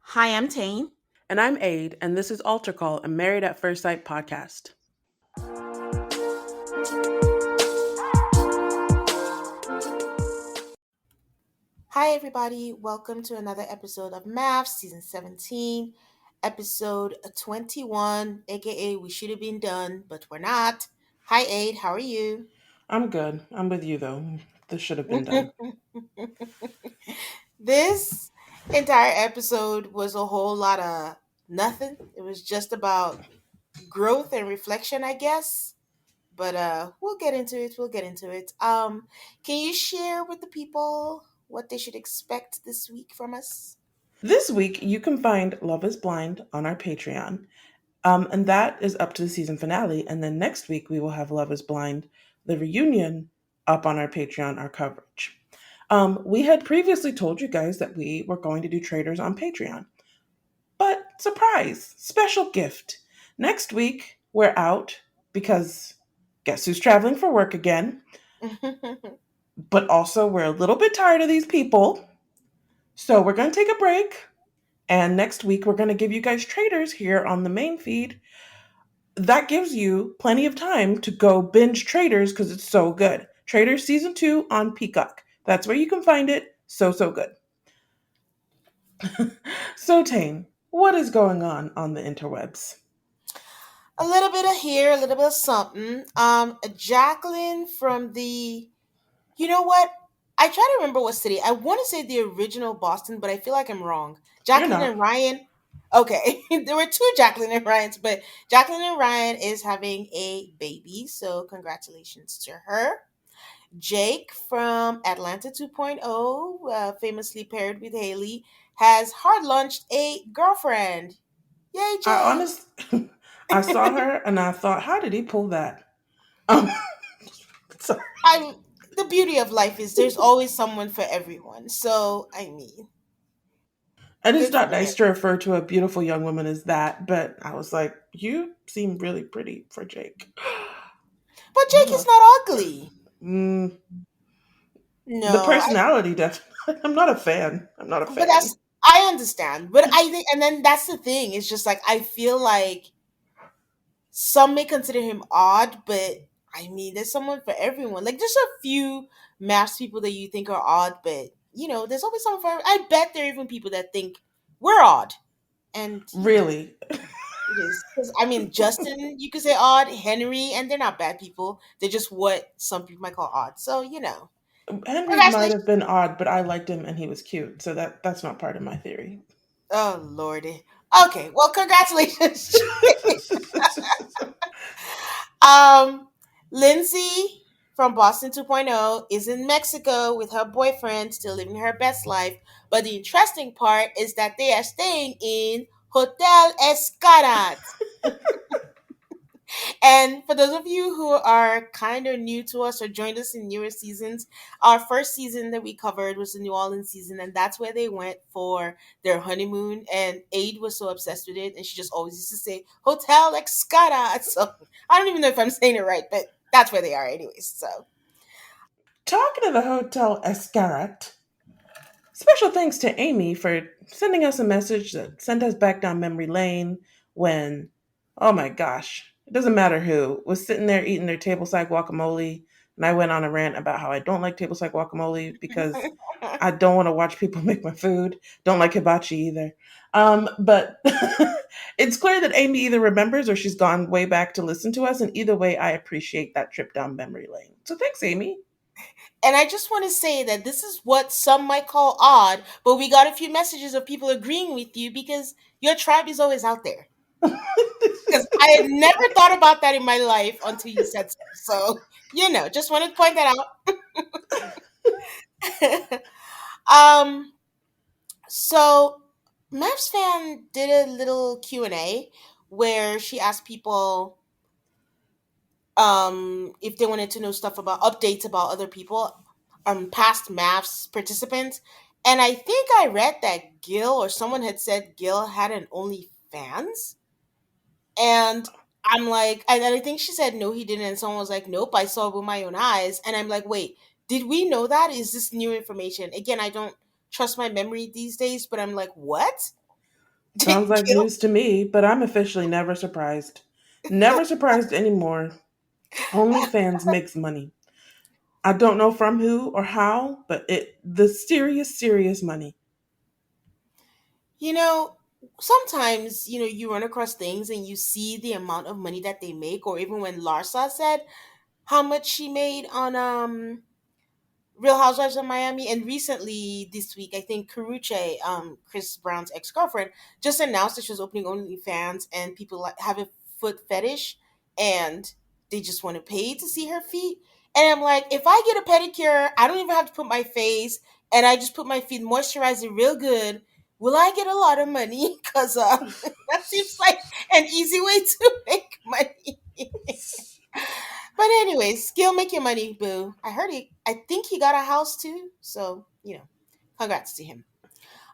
Hi, I'm Tane. And I'm Aid, and this is Altar Call, a Married at First Sight podcast. Hi, everybody. Welcome to another episode of MAFS, Season 17, Episode 21, aka We Should Have Been Done, but We're Not. Hi, Aid. How are you? I'm good. I'm with you, though. This should have been done. This entire episode was a whole lot of nothing. It was just about growth and reflection, I guess. But we'll get into it. We'll get into it. Can you share with the people what they should expect this week from us? This week, you can find Love is Blind on our Patreon, and that is up to the season finale. And then next week, we will have Love is Blind, the reunion, up on our Patreon, our coverage. We had previously told you guys that we were going to do traders on Patreon. But surprise, special gift. Next week, we're out because guess who's traveling for work again? But also, we're a little bit tired of these people. So, we're going to take a break. And next week, we're going to give you guys traders here on the main feed. That gives you plenty of time to go binge traders because it's so good. Traders Season 2 on Peacock. That's where you can find it. So, so good. So, Tane, what is going on the interwebs? A little bit of here, a little bit of something. Jacqueline from the, you know what? I try to remember what city. I want to say the original Boston, but I feel like I'm wrong. You're Jacqueline not. and Ryan. Okay, there were two Jacqueline and Ryans, but Jacqueline and Ryan is having a baby, so congratulations to her. Jake from Atlanta 2.0, famously paired with Haley, has hard launched a girlfriend. Yay, I Jake! honest, I saw her and I thought, how did he pull that? Um, so, I The beauty of life is there's always someone for everyone. So I mean, and it's good not for nice him. to refer to a beautiful young woman as that, but I was like, you seem really pretty for Jake. But Jake is Ugh. not ugly. Mm, the No, personality, definitely. I'm not a fan. I'm not a but fan. I understand. But I think, and then that's the thing. It's just like I feel like some may consider him odd, but I mean, there's someone for everyone. Like there's a few mass people that you think are odd, but there's always someone for. I bet there are even people that think we're odd, and Really. it is because I mean, Justin, you could say odd, Henry, and they're not bad people. They're just what some people might call odd. So Henry might congratulations. have been odd, but I liked him and he was cute, so that's not part of my theory. Oh lordy. Okay, well, congratulations. Um, Lindsay from Boston 2.0 is in Mexico with her boyfriend, still living her best life. But the interesting part is that they are staying in Hotel Escarat. And for those of you who are kind of new to us or joined us in newer seasons, our first season that we covered was the New Orleans season, and that's where they went for their honeymoon. And Aid was so obsessed with it, and she just always used to say Hotel Escarat. So I don't even know if I'm saying it right, but that's where they are, anyways. So Talking of the Hotel Escarat, special thanks to Amy for sending us a message that sent us back down memory lane when, oh my gosh, it doesn't matter who, was sitting there eating their tableside guacamole. And I went on a rant about how I don't like tableside guacamole because I don't want to watch people make my food. Don't like hibachi either. But it's clear that Amy either remembers or she's gone way back to listen to us. And either way, I appreciate that trip down memory lane. So thanks, Amy. and I just want to say that this is what some might call odd, but we got a few messages of people agreeing with you because your tribe is always out there. Because I had never thought about that in my life until you said so. So, just wanted to point that out. um, so Mavs fan did a little Q&A where she asked people if they wanted to know stuff about updates about other people, past Mavs participants. And I think I read that Gil or someone had said Gil had an OnlyFans. And I'm like, and I think she said no, he didn't. And someone was like, nope, I saw it with my own eyes. And I'm like, wait, did we know that? Is this new information? Again, I don't trust my memory these days, but I'm like, what? Sounds like Gil, news to me, but I'm officially never surprised. Never surprised anymore. OnlyFans makes money. I don't know from who or how, but it the serious, serious money. you know, sometimes, you run across things and you see the amount of money that they make, or even when Larsa said how much she made on Real Housewives of Miami, and recently this week, I think Karuche, Chris Brown's ex girlfriend, just announced that she was opening OnlyFans, and people like have a foot fetish, and they just want to pay to see her feet. And I'm like, if I get a pedicure, I don't even have to put my face, and I just put my feet, moisturize it real good. Will I get a lot of money? Because that seems like an easy way to make money. But anyways, Gil, make your money, boo. I think he got a house too. So, congrats to him.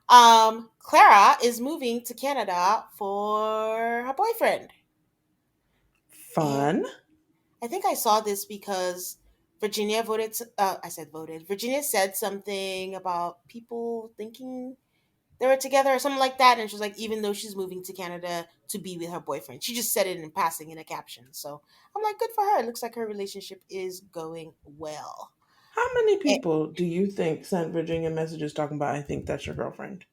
Clara is moving to Canada for her boyfriend. And Fun. I think I saw this because Virginia voted, I said voted. Virginia said something about people thinking they were together or something like that. And she was like, even though she's moving to Canada to be with her boyfriend, she just said it in passing in a caption. So I'm like, good for her. It looks like her relationship is going well. How many Eh, people do you think sent Virginia messages talking about I think that's your girlfriend?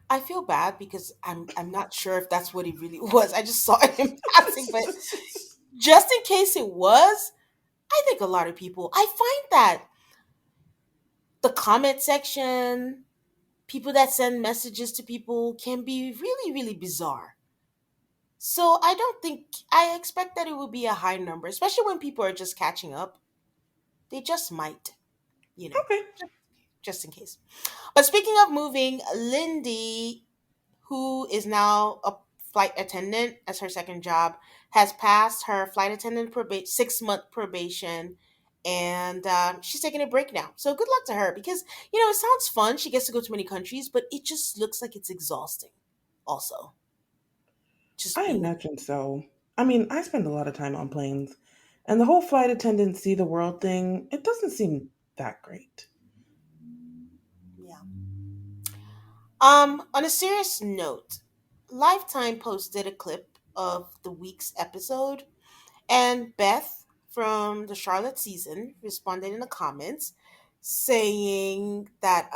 I feel bad because I'm not sure if that's what it really was. I just saw it in passing, but just in case it was, I think a lot of people. I find that the comment section, people that send messages to people can be really, really bizarre. So I expect that it would be a high number, especially when people are just catching up. They just might, you know, Okay. just in case. But speaking of moving, Lindy, who is now a flight attendant as her second job, has passed her flight attendant 6-month probation, and she's taking a break now. So good luck to her because it sounds fun. She gets to go to many countries, but it just looks like it's exhausting. Also, just I being imagine so. I mean, I spend a lot of time on planes, and the whole flight attendant see the world thing, it doesn't seem that great. yeah. On a serious note, Lifetime posted a clip of the week's episode, and Beth from the Charlotte season responded in the comments saying that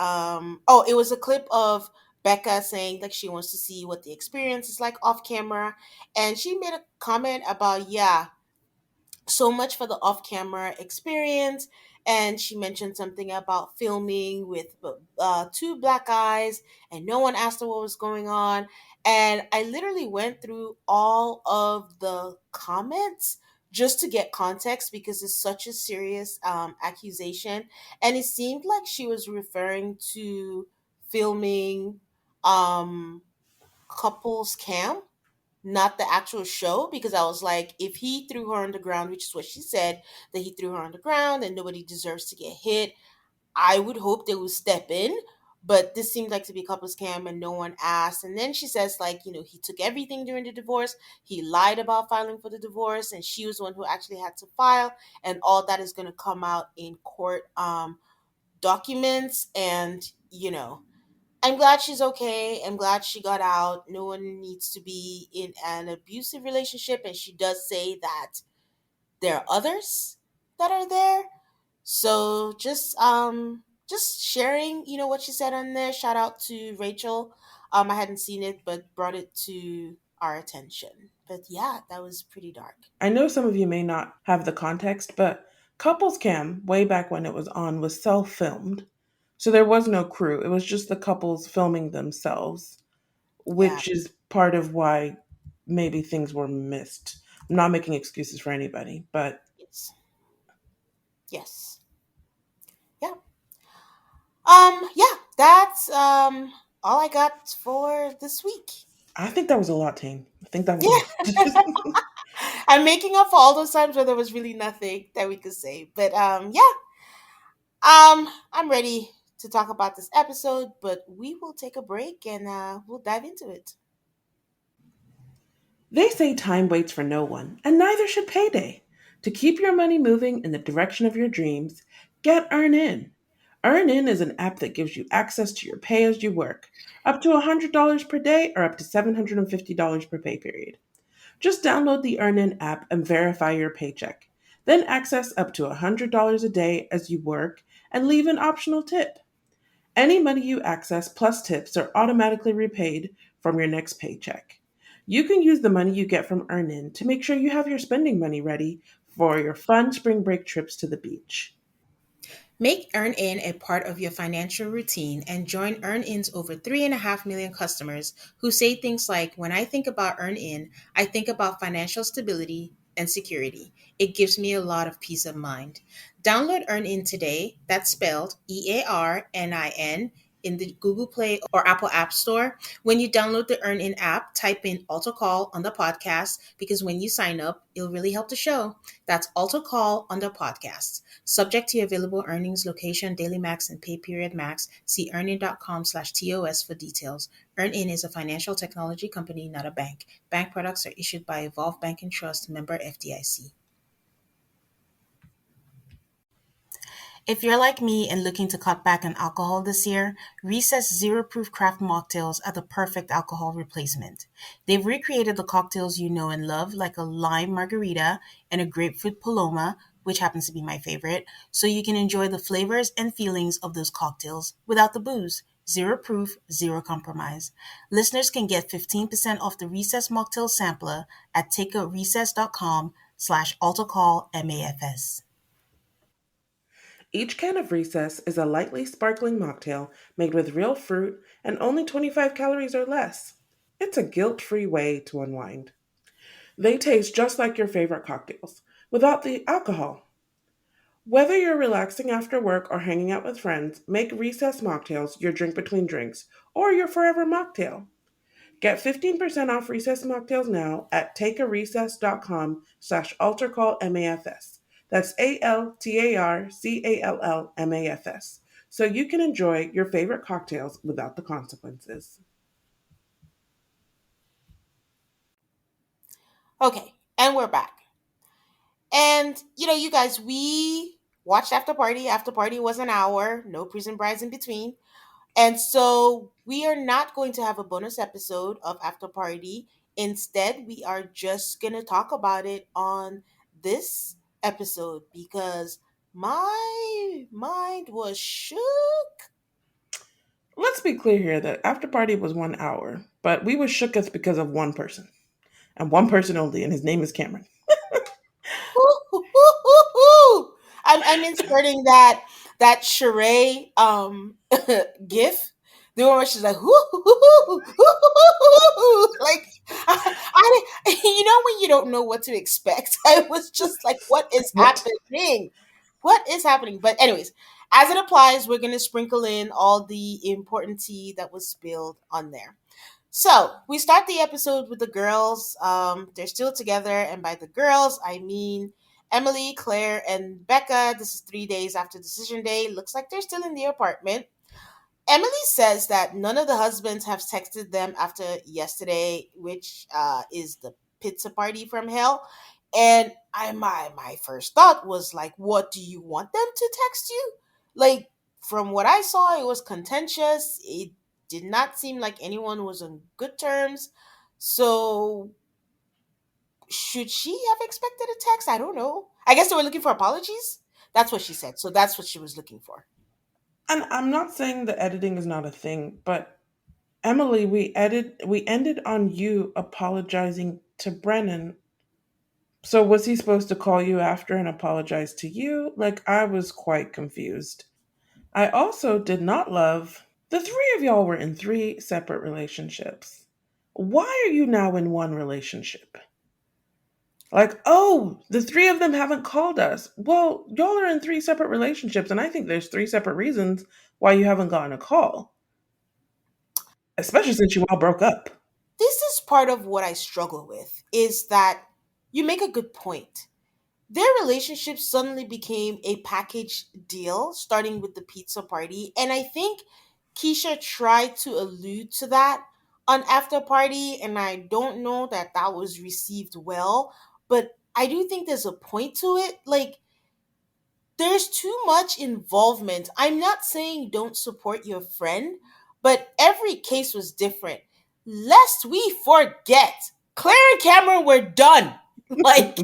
it was a clip of Becca saying like she wants to see what the experience is like off camera, and she made a comment about, yeah, so much for the off-camera experience. And she mentioned something about filming with two black guys, and no one asked her what was going on. And I literally went through all of the comments just to get context because it's such a serious accusation, and it seemed like she was referring to filming um couples cam, not the actual show, because I was like, if he threw her on the ground, which is what she said, that he threw her on the ground and nobody deserves to get hit, I would hope they would step in. But this seemed like to be couples cam and no one asked. And then she says, like, he took everything during the divorce. He lied about filing for the divorce, and she was the one who actually had to file. And all that is going to come out in court documents. And, I'm glad she's okay. I'm glad she got out. No one needs to be in an abusive relationship. And she does say that there are others that are there. So just sharing, what she said on there. Shout out to Rachel. I hadn't seen it but brought it to our attention. But yeah, that was pretty dark. I know some of you may not have the context, but Couples Cam, way back when it was on, was self filmed. So there was no crew. It was just the couples filming themselves, Yeah. which is part of why maybe things were missed. I'm not making excuses for anybody, but Yes. Yes. Yeah. Yeah, that's all I got for this week. I think that was a lot, Tane. I think that was a Yeah. lot. I'm making up for all those times where there was really nothing that we could say. But yeah, I'm ready to talk about this episode, but we will take a break and we'll dive into it. They say time waits for no one, and neither should payday. To keep your money moving in the direction of your dreams, get Earn In. EarnIn is an app that gives you access to your pay as you work, up to $100 per day or up to $750 per pay period. Just download the EarnIn app and verify your paycheck. Then access up to $100 a day as you work and leave an optional tip. Any money you access plus tips are automatically repaid from your next paycheck. You can use the money you get from EarnIn to make sure you have your spending money ready for your fun spring break trips to the beach. Make EarnIn a part of your financial routine and join EarnIn's over 3.5 million customers who say things like, when I think about EarnIn, I think about financial stability and security. It gives me a lot of peace of mind. Download EarnIn today. That's spelled EARNIN in the Google Play or Apple App Store. When you download the EarnIn app, type in Alto Call on the podcast because when you sign up, it'll really help the show. That's Alto Call on the podcast. Subject to available earnings, location, daily max, and pay period max. See earnin.com/TOS for details. EarnIn is a financial technology company, not a bank. Bank products are issued by Evolve Bank and Trust, member FDIC. If you're like me and looking to cut back on alcohol this year, Recess Zero Proof Craft Mocktails are the perfect alcohol replacement. They've recreated the cocktails you know and love, like a lime margarita and a grapefruit paloma, which happens to be my favorite, so you can enjoy the flavors and feelings of those cocktails without the booze. Zero proof, zero compromise. Listeners can get 15% off the Recess Mocktail Sampler at takearecess.com/AltocallMAFS. Each can of Recess is a lightly sparkling mocktail made with real fruit and only 25 calories or less. It's a guilt free way to unwind. They taste just like your favorite cocktails, without the alcohol. Whether you're relaxing after work or hanging out with friends, make Recess Mocktails your drink between drinks or your forever mocktail. Get 15% off Recess Mocktails now at takearecess.com/altercallmafs. That's ALTARCALLMAFS. So you can enjoy your favorite cocktails without the consequences. Okay, and we're back. And you guys, we watched After Party. After Party was an hour, no prison brides in between. And so we are not going to have a bonus episode of After Party. Instead, we are just going to talk about it on this episode because my mind was shook. Let's be clear here that After Party was 1 hour, but we were shooketh because of one person, and one person only, and his name is Cameron. I'm inserting that Sheree gif. The one where she's like, like when you don't know what to expect. I was just like, what is What? happening? What is happening? But anyways, as it applies, we're gonna sprinkle in all the important tea that was spilled on there. So we start the episode with the girls. They're still together, and by the girls, I mean Emily, Claire, and Becca. This is 3 days after decision day. Looks like they're still in the apartment. Emily says that none of the husbands have texted them after yesterday, which is the pizza party from hell. And my first thought was like, what do you want them to text you? Like from what I saw, it was contentious. It did not seem like anyone was on good terms. So should she have expected a text? I don't know. I guess they were looking for apologies. That's what she said. So that's what she was looking for. And I'm not saying the editing is not a thing, but Emily, we ended on you apologizing to Brennan. So was he supposed to call you after and apologize to you? Like I was quite confused. I also did not love the three of y'all were in three separate relationships. Why are you now in one relationship? Like, oh, the three of them haven't called us. Well, y'all are in three separate relationships, and I think there's three separate reasons why you haven't gotten a call, especially since you all broke up. This is part of what I struggle with is that you make a good point. Their relationship suddenly became a package deal, starting with the pizza party. And I think Keisha tried to allude to that on After Party, and I don't know that that was received well. But I do think there's a point to it. Like, there's too much involvement. I'm not saying don't support your friend, but every case was different. Lest we forget, Claire and Cameron were done. Like,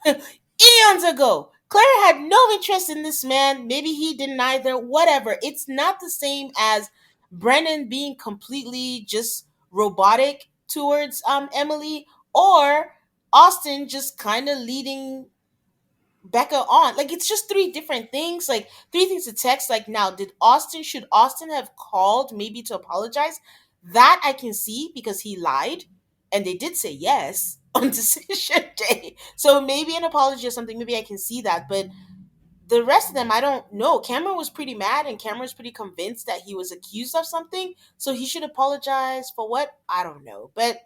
eons ago. Claire had no interest in this man. Maybe he didn't either. Whatever. It's not the same as Brennan being completely just robotic towards Emily, or Austin just kind of leading Becca on. Like, it's just three different things. Like, three things to text. Like, now, should Austin have called maybe to apologize? That I can see because he lied, and they did say yes on decision day. So maybe an apology or something. Maybe I can see that. But the rest of them, I don't know. Cameron was pretty mad, and Cameron was pretty convinced that he was accused of something. So he should apologize for what? I don't know. But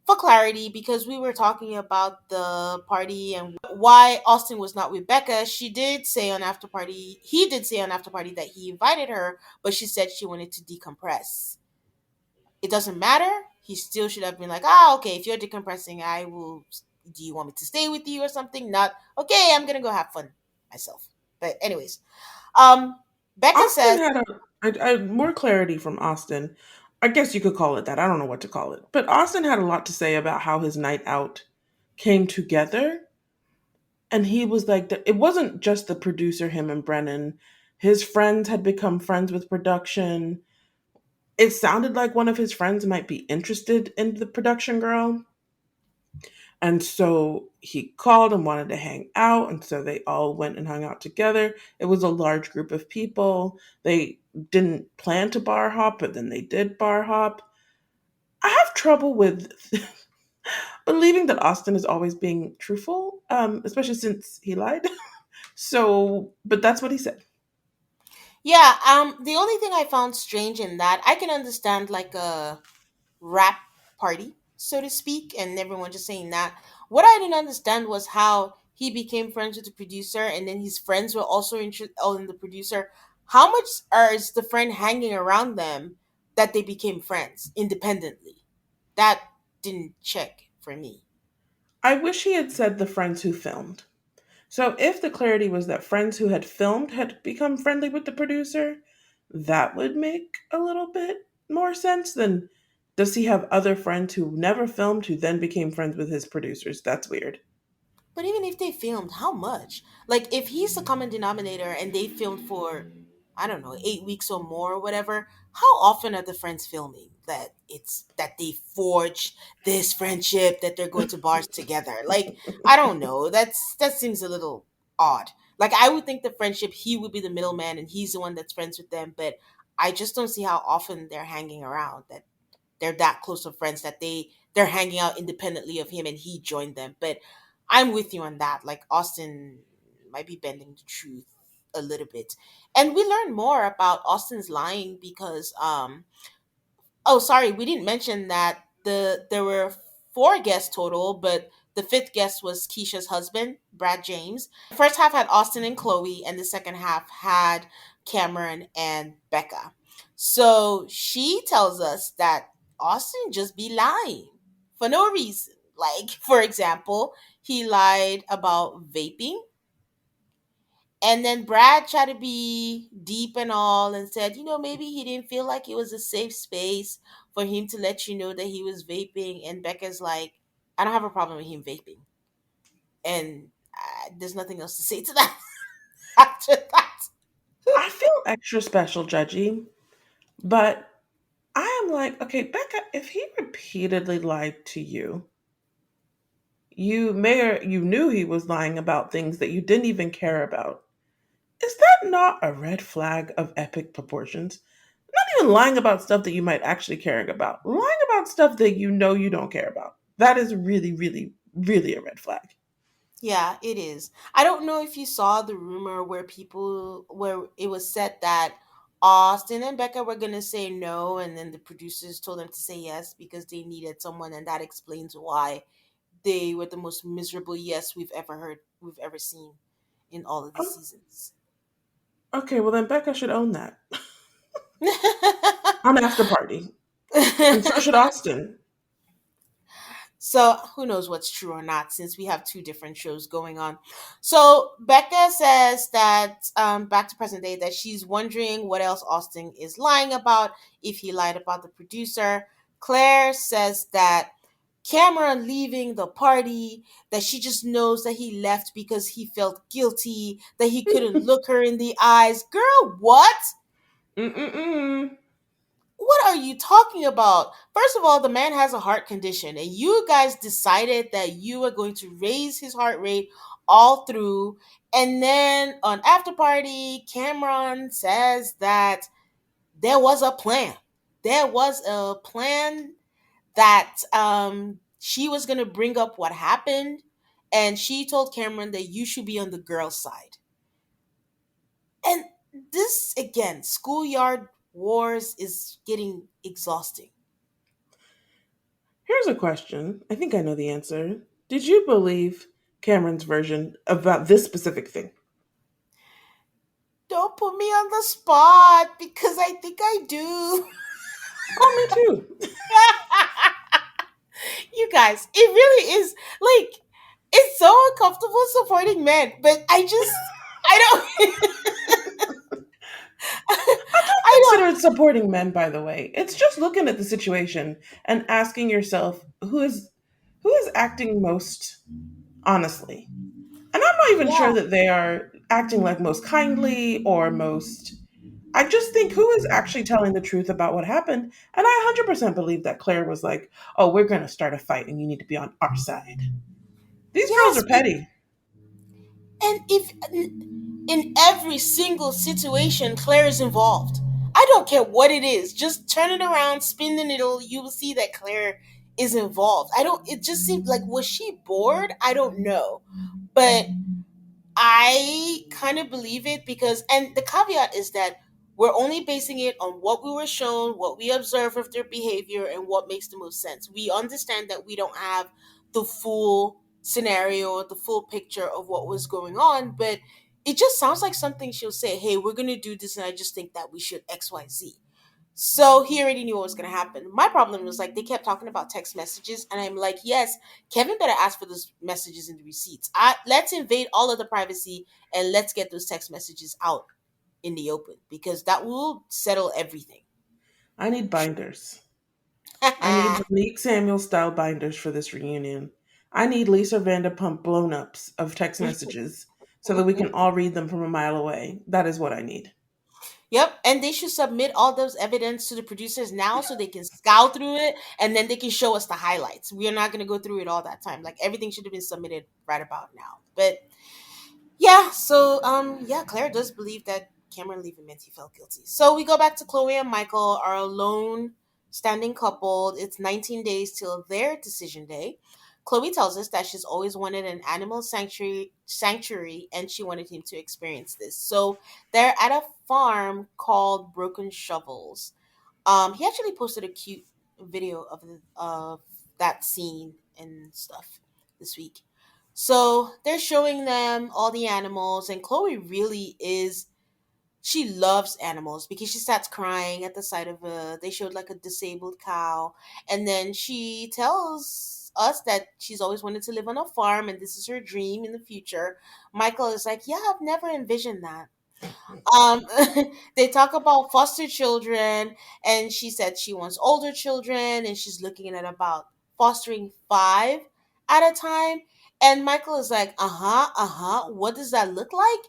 for clarity, because we were talking about the party and why Austin was not with Becca, he did say on After Party that he invited her, but she said she wanted to decompress. It doesn't matter. He still should have been like, okay, if you're decompressing, I will. Do you want me to stay with you or something? Not, okay, I'm gonna go have fun myself. But, anyways, um, Becca Austin says, had more clarity from Austin. I guess you could call it that. I don't know what to call it. But Austin had a lot to say about how his night out came together. And he was like, it wasn't just the producer, him and Brennan. His friends had become friends with production. It sounded like one of his friends might be interested in the production girl. And so he called and wanted to hang out. And so they all went and hung out together. It was a large group of people. They didn't plan to bar hop, but then they did bar hop. I have trouble with believing that Austin is always being truthful, especially since he lied. So, but that's what he said. yeah, the only thing I found strange in that, I can understand like a rap party, so to speak, and everyone just saying that. What I didn't understand was how he became friends with the producer, and then his friends were also interested in the producer. How much is the friend hanging around them that they became friends independently? That didn't check for me. I wish he had said the friends who filmed. So if the clarity was that friends who had filmed had become friendly with the producer, that would make a little bit more sense than does he have other friends who never filmed who then became friends with his producers? That's weird. But even if they filmed, how much? Like, if he's the common denominator and they filmed for, I don't know, 8 weeks or more or whatever, how often are the friends filming that it's that they forge this friendship, that they're going to bars together? Like, I don't know. That seems a little odd. Like, I would think the friendship, he would be the middleman and he's the one that's friends with them, but I just don't see how often they're hanging around, that they're that close of friends that they're hanging out independently of him and he joined them. But I'm with you on that. Like, Austin might be bending the truth a little bit. And we learn more about Austin's lying because oh, sorry, we didn't mention that there were four guests total, but the fifth guest was Keisha's husband, Brad James. First half had Austin and Chloe, and the second half had Cameron and Becca. So she tells us that Austin just be lying for no reason. Like, for example, he lied about vaping, and then Brad tried to be deep and all and said, maybe he didn't feel like it was a safe space for him to let you know that he was vaping. And Becca's like, I don't have a problem with him vaping. And there's nothing else to say to that after that. I feel extra special judgy, but I am like, okay, Becca, if he repeatedly lied to you, you knew he was lying about things that you didn't even care about. Is that not a red flag of epic proportions? Not even lying about stuff that you might actually care about. Lying about stuff that you know you don't care about. That is really, really, really a red flag. Yeah, it is. I don't know if you saw the rumor where it was said that Austin and Becca were gonna say no, and then the producers told them to say yes because they needed someone, and that explains why they were the most miserable yes we've ever seen in all of the Oh, seasons. okay, well then Becca should own that. On After Party. And so should Austin. So who knows what's true or not since we have two different shows going on. So Becca says that back to present day that she's wondering what else Austin is lying about, if he lied about the producer. Claire says that Cameron leaving the party, that she just knows that he left because he felt guilty, that he couldn't look her in the eyes. Girl, what? Mm-mm-mm. What are you talking about? First of all, the man has a heart condition, and you guys decided that you were going to raise his heart rate all through. And then on After Party, Cameron says that there was a plan. There was a plan that she was going to bring up what happened, and she told Cameron that you should be on the girl's side. And this, again, schoolyard wars is getting exhausting. Here's a question. I think I know the answer. Did you believe Cameron's version about this specific thing? Don't put me on the spot because I think I do. Oh, me too. You guys, it really is like it's so uncomfortable supporting men, but I don't I I don't don't consider it supporting men, by the way. It's just looking at the situation and asking yourself who is acting most honestly. And I'm not even sure yeah. that they are acting like most kindly or most. I just think who is actually telling the truth about what happened. And I 100% believe that Claire was like, oh, we're going to start a fight and you need to be on our side. These girls Yes, are petty. and if in every single situation Claire is involved. I don't care what it is. Just turn it around, spin the needle, you will see that Claire is involved. I don't it just seemed like was she bored? I don't know. But I kind of believe it because, and the caveat is that we're only basing it on what we were shown, what we observe of their behavior, and what makes the most sense. We understand that we don't have the full scenario, the full picture of what was going on, but it just sounds like something she'll say, hey, we're going to do this, and I just think that we should XYZ. So he already knew what was going to happen. My problem was like they kept talking about text messages, and I'm like, yes, Kevin better ask for those messages in the receipts. Let's invade all of the privacy and let's get those text messages out in the open because that will settle everything. I need binders. I need Monique Samuel style binders for this reunion. I need Lisa Vanderpump blown ups of text messages so that we can all read them from a mile away. That is what I need. Yep, and they should submit all those evidence to the producers now so they can scout through it and then they can show us the highlights. We are not going to go through it all that time. Like everything should have been submitted right about now. But yeah, so yeah, Claire does believe that Cameron leaving meant he felt guilty. So we go back to Chloe and Michael, our alone standing couple. It's 19 days till their decision day. Chloe tells us that she's always wanted an animal sanctuary and she wanted him to experience this. So they're at a farm called Broken Shovels. He actually posted a cute video of that scene and stuff this week. So they're showing them all the animals, and Chloe really is. She loves animals because she starts crying at the sight of a. They showed like a disabled cow, and then she tells us that she's always wanted to live on a farm, and this is her dream in the future. Michael is like, "Yeah, I've never envisioned that." um they talk about foster children, and she said she wants older children and she's looking at about fostering five at a time. And Michael is like, uh-huh, what does that look like?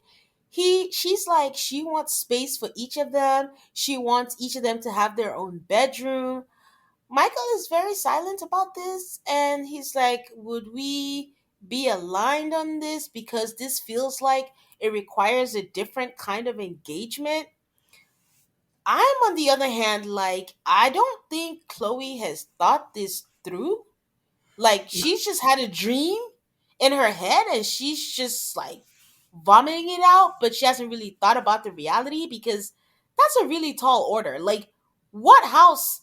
She's like, she wants space for each of them, she wants each of them to have their own bedroom. Michael is very silent about this, and he's like, would we be aligned on this? Because this feels like it requires a different kind of engagement. I'm, on the other hand, like, I don't think Chloe has thought this through. Like, she's just had a dream in her head and she's just like vomiting it out, but she hasn't really thought about the reality because that's a really tall order. Like, what house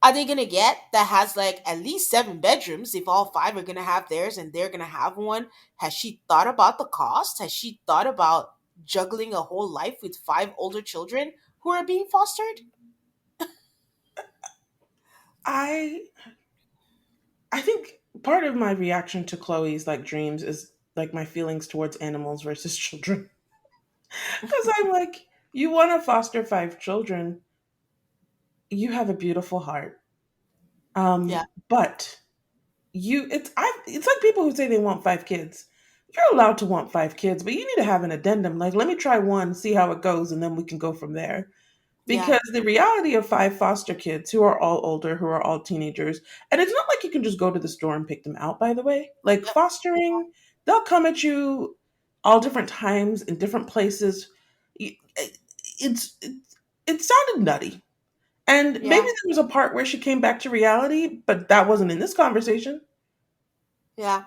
are they gonna get that has like at least seven bedrooms if all five are gonna have theirs and they're gonna have one? Has she thought about the cost? Has she thought about juggling a whole life with five older children who are being fostered? I I think part of my reaction to Chloe's like dreams is like my feelings towards animals versus children. Because I'm like, you want to foster five children, you have a beautiful heart. Yeah, But it's like people who say they want five kids. You're allowed to want five kids, but you need to have an addendum. Like, let me try one, see how it goes, and then we can go from there. yeah, Because the reality of five foster kids who are all older, who are all teenagers, and it's not like you can just go to the store and pick them out, by the way. Like yep, fostering, they'll come at you all different times in different places. It's it sounded nutty. And maybe yeah, there was a part where she came back to reality, but that wasn't in this conversation. yeah.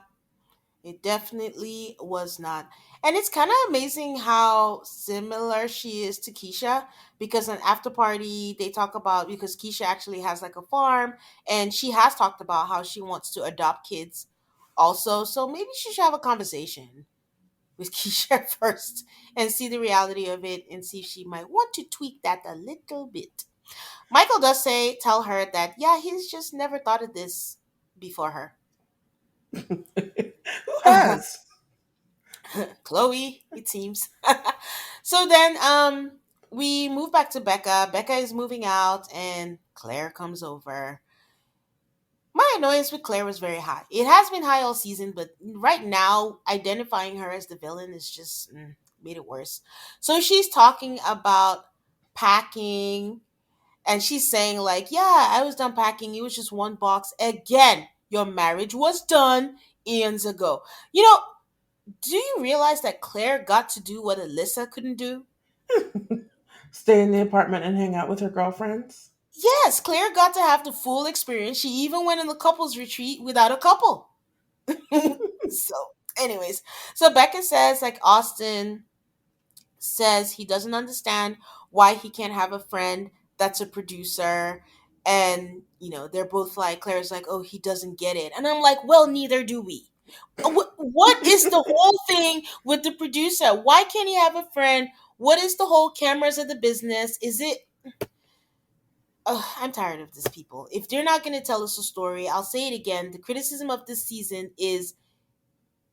It definitely was not. And it's kind of amazing how similar she is to Keisha because on After Party, they talk about because Keisha actually has like a farm and she has talked about how she wants to adopt kids also. So maybe she should have a conversation with Keisha first and see the reality of it and see if she might want to tweak that a little bit. Michael does tell her that, yeah, he's just never thought of this before her. Who has? Chloe, it seems. So then we move back to Becca. Becca is moving out and Claire comes over. My annoyance with Claire was very high. It has been high all season, but right now identifying her as the villain is just made it worse. So she's talking about packing and she's saying like, "Yeah, I was done packing. It was just one box again. Your marriage was done eons ago." You know, do you realize that Claire got to do what Alyssa couldn't do? Stay in the apartment and hang out with her girlfriends? Yes, Claire got to have the full experience. She even went in the couples retreat without a couple. So, anyways, so Becca says like Austin says he doesn't understand why he can't have a friend that's a producer. And, they're both like, Claire's like, oh, he doesn't get it. And I'm like, well, neither do we. What is the whole thing with the producer? Why can't he have a friend? What is the whole cameras of the business? Is it? I'm tired of these people. If they're not going to tell us a story, I'll say it again. The criticism of this season is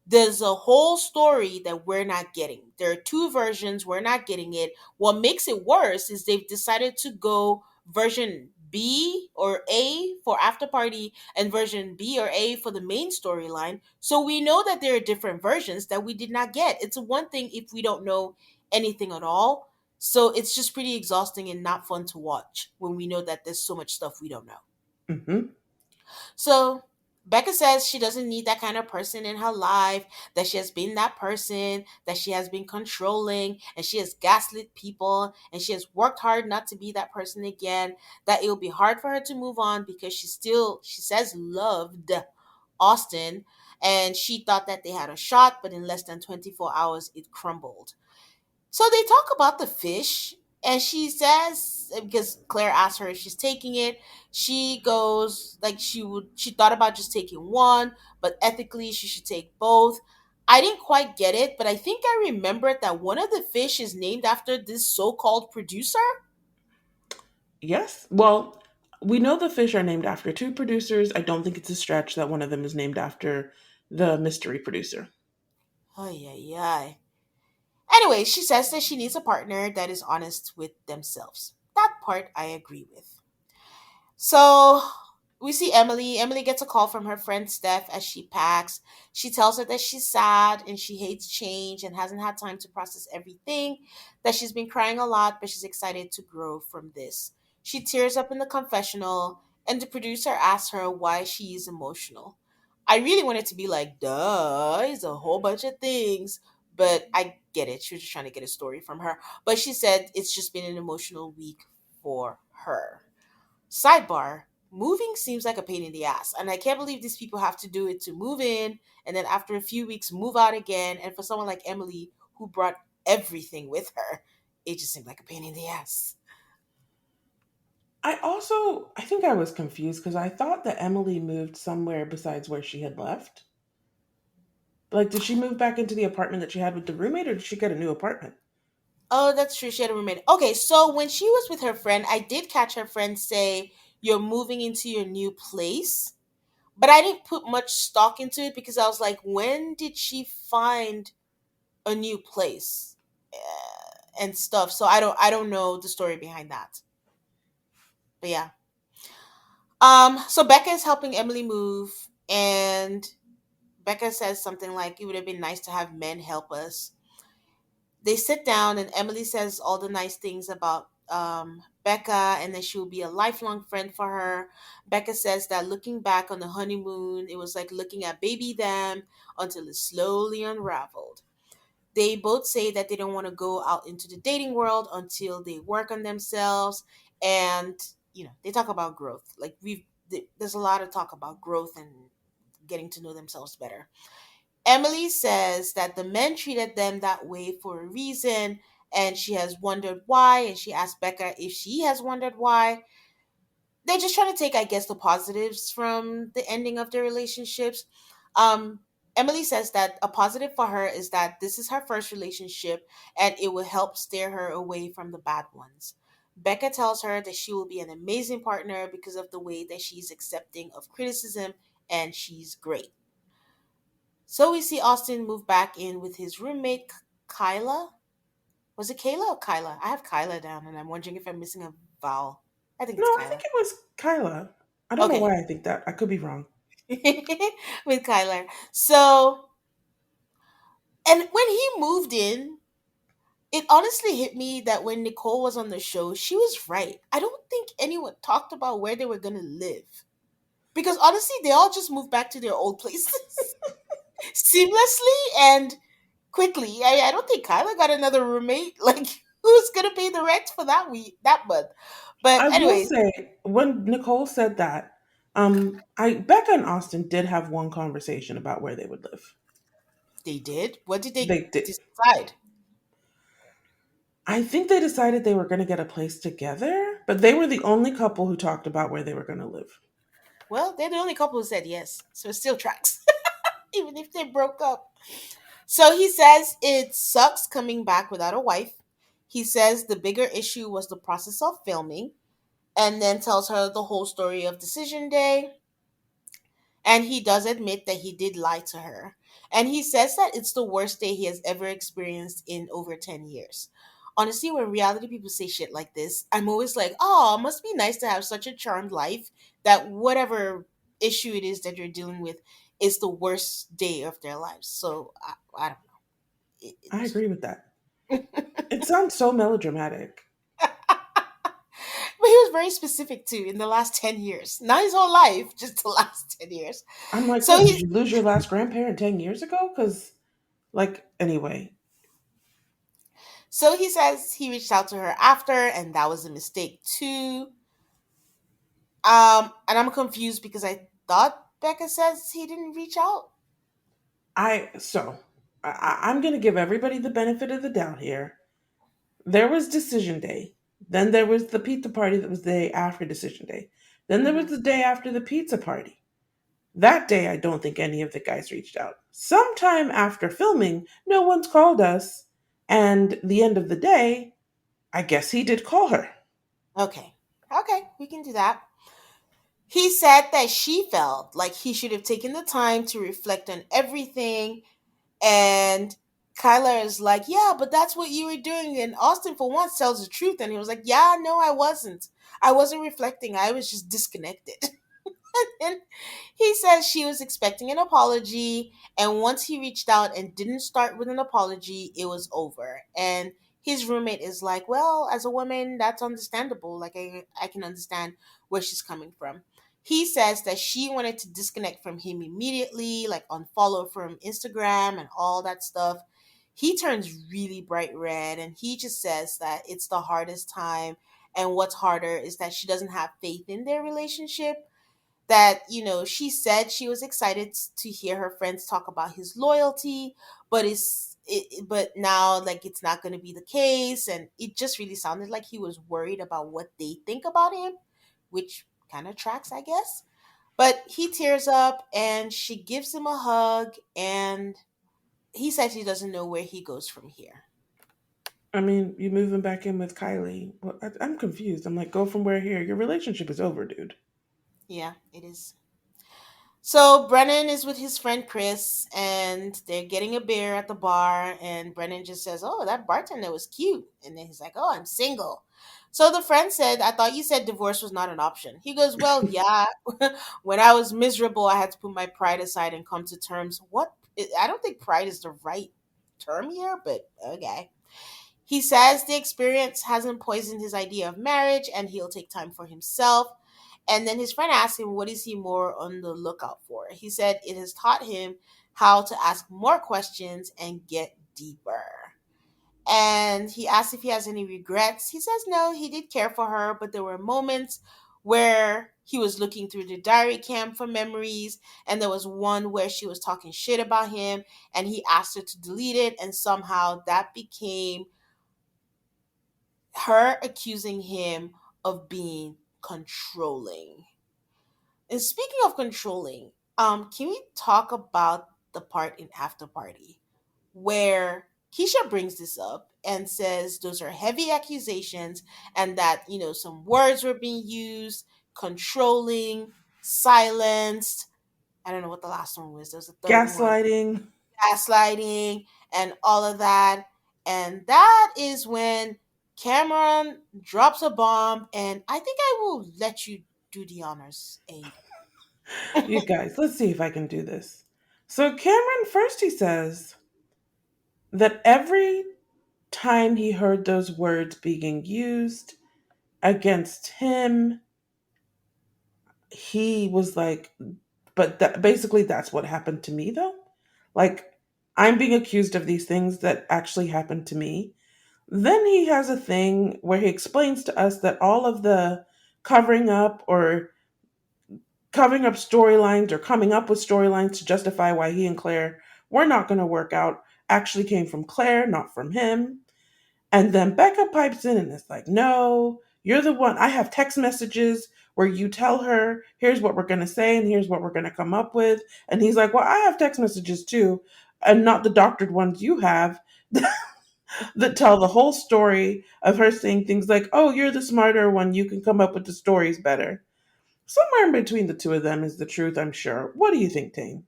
there's a whole story that we're not getting. There are two versions, we're not getting it. What makes it worse is they've decided to go version B or A for After Party and version B or A for the main storyline. So we know that there are different versions that we did not get. It's one thing if we don't know anything at all. So it's just pretty exhausting and not fun to watch when we know that there's so much stuff we don't know. Hmm. So Becca says she doesn't need that kind of person in her life, that she has been that person, that she has been controlling, and she has gaslit people, and she has worked hard not to be that person again, that it will be hard for her to move on because she still, she says, loved Austin, and she thought that they had a shot, but in less than 24 hours, it crumbled. So they talk about the fish, and she says because Claire asked her if she's taking it, she goes like she thought about just taking one, but ethically she should take both. I didn't quite get it, but I think I remembered that one of the fish is named after this so-called producer. Yes. Well, we know the fish are named after two producers. I don't think it's a stretch that one of them is named after the mystery producer. Ay, ay, ay. Anyway, she says that she needs a partner that is honest with themselves. That part I agree with. So we see Emily. Emily gets a call from her friend Steph as she packs. She tells her that she's sad and she hates change and hasn't had time to process everything, that she's been crying a lot, but she's excited to grow from this. She tears up in the confessional, and the producer asks her why she is emotional. I really wanted to be like, duh, it's a whole bunch of things. But I get it. She was just trying to get a story from her. But she said it's just been an emotional week for her. Sidebar, moving seems like a pain in the ass, and I can't believe these people have to do it to move in and then after a few weeks move out again. And for someone like Emily, who brought everything with her, it just seemed like a pain in the ass. I think I was confused because I thought that Emily moved somewhere besides where she had left. Like, did she move back into the apartment that she had with the roommate, or did she get a new apartment? Oh, that's true. She had a roommate. Okay, so when she was with her friend, I did catch her friend say, "You're moving into your new place." but I didn't put much stock into it because I was like, when did she find a new place and stuff? So I don't know the story behind that. But yeah. So Becca is helping Emily move, and Becca says something like, "It would have been nice to have men help us." They sit down, and Emily says all the nice things about Becca, and that she will be a lifelong friend for her. Becca says that looking back on the honeymoon, it was like looking at baby them until it slowly unraveled. They both say that they don't want to go out into the dating world until they work on themselves, and they talk about growth. Like there's a lot of talk about growth and getting to know themselves better. Emily says that the men treated them that way for a reason, and she has wondered why. And she asked Becca if she has wondered why. They're just trying to take, I guess, the positives from the ending of their relationships. Um, Emily says that a positive for her is that this is her first relationship and it will help steer her away from the bad ones. Becca tells her that she will be an amazing partner because of the way that she's accepting of criticism and she's great. So we see Austin move back in with his roommate, Kyla. Was it Kayla or Kyla? I have Kyla down and I'm wondering if I'm missing a vowel. I think No, it's I think Kyla. it was Kyla. I don't know Okay. why I think that. I could be wrong. With Kyler. So, and when he moved in, it honestly hit me that when Nicole was on the show, she was right. I don't think anyone talked about where they were going to live. Because honestly, they all just moved back to their old places seamlessly and quickly. I don't think Kyla got another roommate. Like, who's going to pay the rent for that month? But, I will anyways, say when Nicole said that, I Becca and Austin did have one conversation about where they would live. they did. What did they They did. decide? I think they decided they were going to get a place together, but they were the only couple who talked about where they were going to live. Well, they're the only couple who said yes. So it still tracks, even if they broke up. So he says it sucks coming back without a wife. He says the bigger issue was the process of filming, and then tells her the whole story of decision day. And he does admit that he did lie to her. And he says that it's the worst day he has ever experienced in over 10 years. Honestly, when reality people say shit like this, I'm always like, oh, it must be nice to have such a charmed life that whatever issue it is that you're dealing with is the worst day of their lives. So I don't know. I agree with that. It sounds so melodramatic. But he was very specific too in the last 10 years. Not his whole life, just the last 10 years. I'm like, So what? Did he you lose your last grandparent 10 years ago? Because, like, anyway, so he says he reached out to her after and that was a mistake too. And I'm confused because I thought Becca says he didn't reach out. so I'm going to give everybody the benefit of the doubt here. There was decision day. Then there was the pizza party that was the day after decision day. Then there was Hmm. the day after the pizza party. That day, I don't think any of the guys reached out. Sometime after filming, no one's called us. And the end of the day, I guess he did call her. Okay. Okay, we can do that. He said that she felt like he should have taken the time to reflect on everything. And Kyler is like, yeah, but that's what you were doing. And Austin, for once, tells the truth. And he was like, yeah, no, I wasn't. I wasn't reflecting. I was just disconnected. And he says she was expecting an apology. And once he reached out and didn't start with an apology, it was over. And his roommate is like, well, as a woman, that's understandable. Like, I can understand where she's coming from. He says that she wanted to disconnect from him immediately, like unfollow from Instagram and all that stuff. He turns really bright red and he just says that it's the hardest time. And what's harder is that she doesn't have faith in their relationship. That she said she was excited to hear her friends talk about his loyalty, but but now, like, it's not going to be the case, and it just really sounded like he was worried about what they think about him, which kind of tracks, I guess. But he tears up and she gives him a hug, and he says he doesn't know where he goes from here. I mean, you moving back in with Kylie. Well, I'm confused. I'm like, go from where here? Your relationship is over, dude. Yeah, it is. So Brennan is with his friend Chris, and they're getting a beer at the bar. And Brennan just says, "Oh, that bartender was cute." And then he's like, "Oh, I'm single." So the friend said, "I thought you said divorce was not an option." He goes, "Well, yeah. When I was miserable, I had to put my pride aside and come to terms. What? I don't think pride is the right term here, but okay." He says the experience hasn't poisoned his idea of marriage, and he'll take time for himself. And then his friend asked him, what is he more on the lookout for? He said it has taught him how to ask more questions and get deeper. And he asked if he has any regrets. He says no, he did care for her, but there were moments where he was looking through the diary cam for memories, and there was one where she was talking shit about him, and he asked her to delete it, and somehow that became her accusing him of being controlling. And speaking of controlling, can we talk about the part in After Party where Keisha brings this up and says those are heavy accusations and that, some words were being used, controlling, silenced. I don't know what the last one was. There's a third one, Gaslighting. gaslighting, and all of that. And that is when Cameron drops a bomb, and I think I will let you do the honors, Aid. You guys, let's see if I can do this. So, Cameron, first he says that every time he heard those words being used against him, he was like, but basically, that's what happened to me, though. Like, I'm being accused of these things that actually happened to me. Then he has a thing where he explains to us that all of the covering up or covering up storylines or coming up with storylines to justify why he and Claire were not going to work out actually came from Claire, not from him. And then Becca pipes in and is like, no, you're the one. I have text messages where you tell her, here's what we're going to say and here's what we're going to come up with. And he's like, well, I have text messages too, and not the doctored ones you have that tell the whole story of her saying things like, oh, you're the smarter one. You can come up with the stories better. Somewhere in between the two of them is the truth, I'm sure. What do you think, Tane?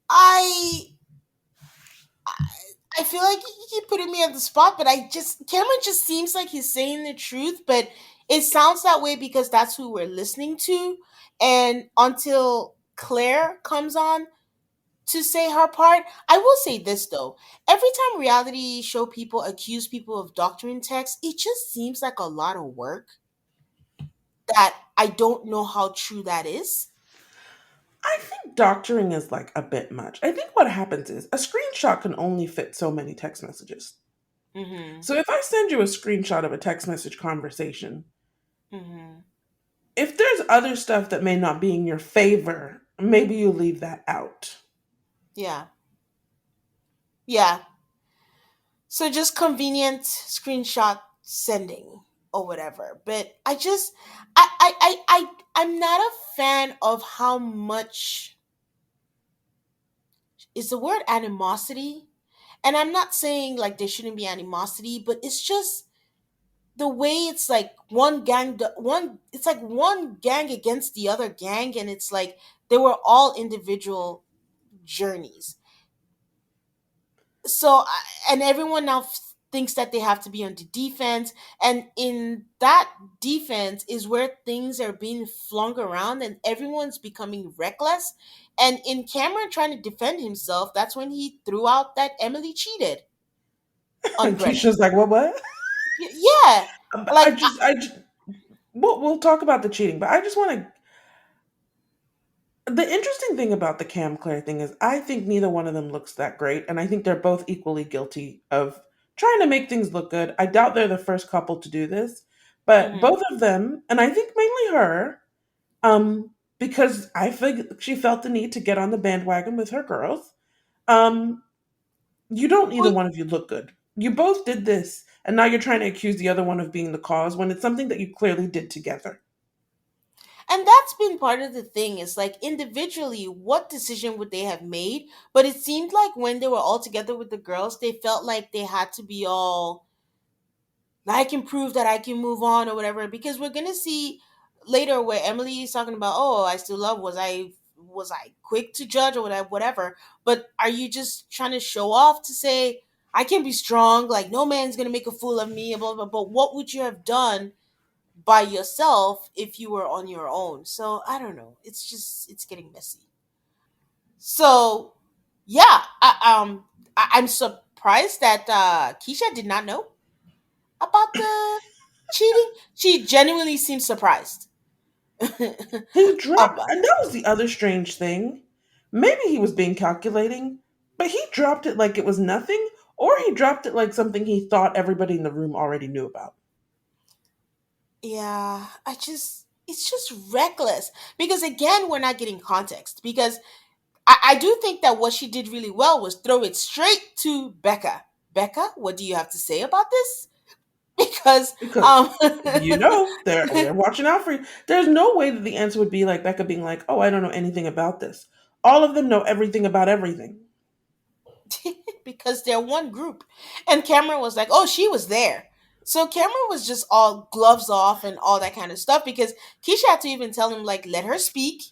I I feel like you keep putting me on the spot, but Cameron just seems like he's saying the truth, but it sounds that way because that's who we're listening to. And until Claire comes on to say her part, I will say this though. Every time reality show people accuse people of doctoring text, it just seems like a lot of work that I don't know how true that is. I think doctoring is like a bit much. I think what happens is a screenshot can only fit so many text messages. Mm-hmm. So if I send you a screenshot of a text message conversation, Mm-hmm. if there's other stuff that may not be in your favor, maybe you leave that out. Yeah. Yeah. So just convenient screenshot sending or whatever. But I'm not a fan of how much is the word animosity. And I'm not saying like there shouldn't be animosity, but it's just the way it's like it's like one gang against the other gang, and it's like they were all individual journeys. And everyone now thinks that they have to be on the defense, and in that defense is where things are being flung around and everyone's becoming reckless. And in Cameron trying to defend himself, that's when he threw out that Emily cheated on And Brennan. Keisha's like, what? Yeah, like We'll talk about the cheating, but I just want to. The interesting thing about the Cam Claire thing is, I think neither one of them looks that great, and I think they're both equally guilty of trying to make things look good. I doubt they're the first couple to do this, but mhm. both of them, and I think mainly her, because I think she felt the need to get on the bandwagon with her girls. Um, you don't either Well, one of you look good. You both did this, and now you're trying to accuse the other one of being the cause when it's something that you clearly did together. and that's been part of the thing is like individually, what decision would they have made? But it seemed like when they were all together with the girls, they felt like they had to be all I can prove that I can move on or whatever, because we're gonna see later where Emily is talking about, oh, I still love, was I quick to judge or whatever, but are you just trying to show off to say I can be strong, like no man's gonna make a fool of me, blah blah, but what would you have done by yourself if you were on your own? So I don't know. It's getting messy. So yeah, I'm surprised that Keisha did not know about the cheating. She genuinely seems surprised. He dropped, About and that was the other strange thing. Maybe he was being calculating, but he dropped it like it was nothing, or he dropped it like something he thought everybody in the room already knew about. Yeah, it's just reckless because again we're not getting context because I do think that what she did really well was throw it straight to Becca. Becca, what do you have to say about this? Because Because they're watching out for you. There's no way that the answer would be like Becca being like, "Oh, I don't know anything about this." All of them know everything about everything. because they're one group. And Cameron was like, oh, she was there. So Cameron was just all gloves off and all that kind of stuff because Keisha had to even tell him, like, let her speak,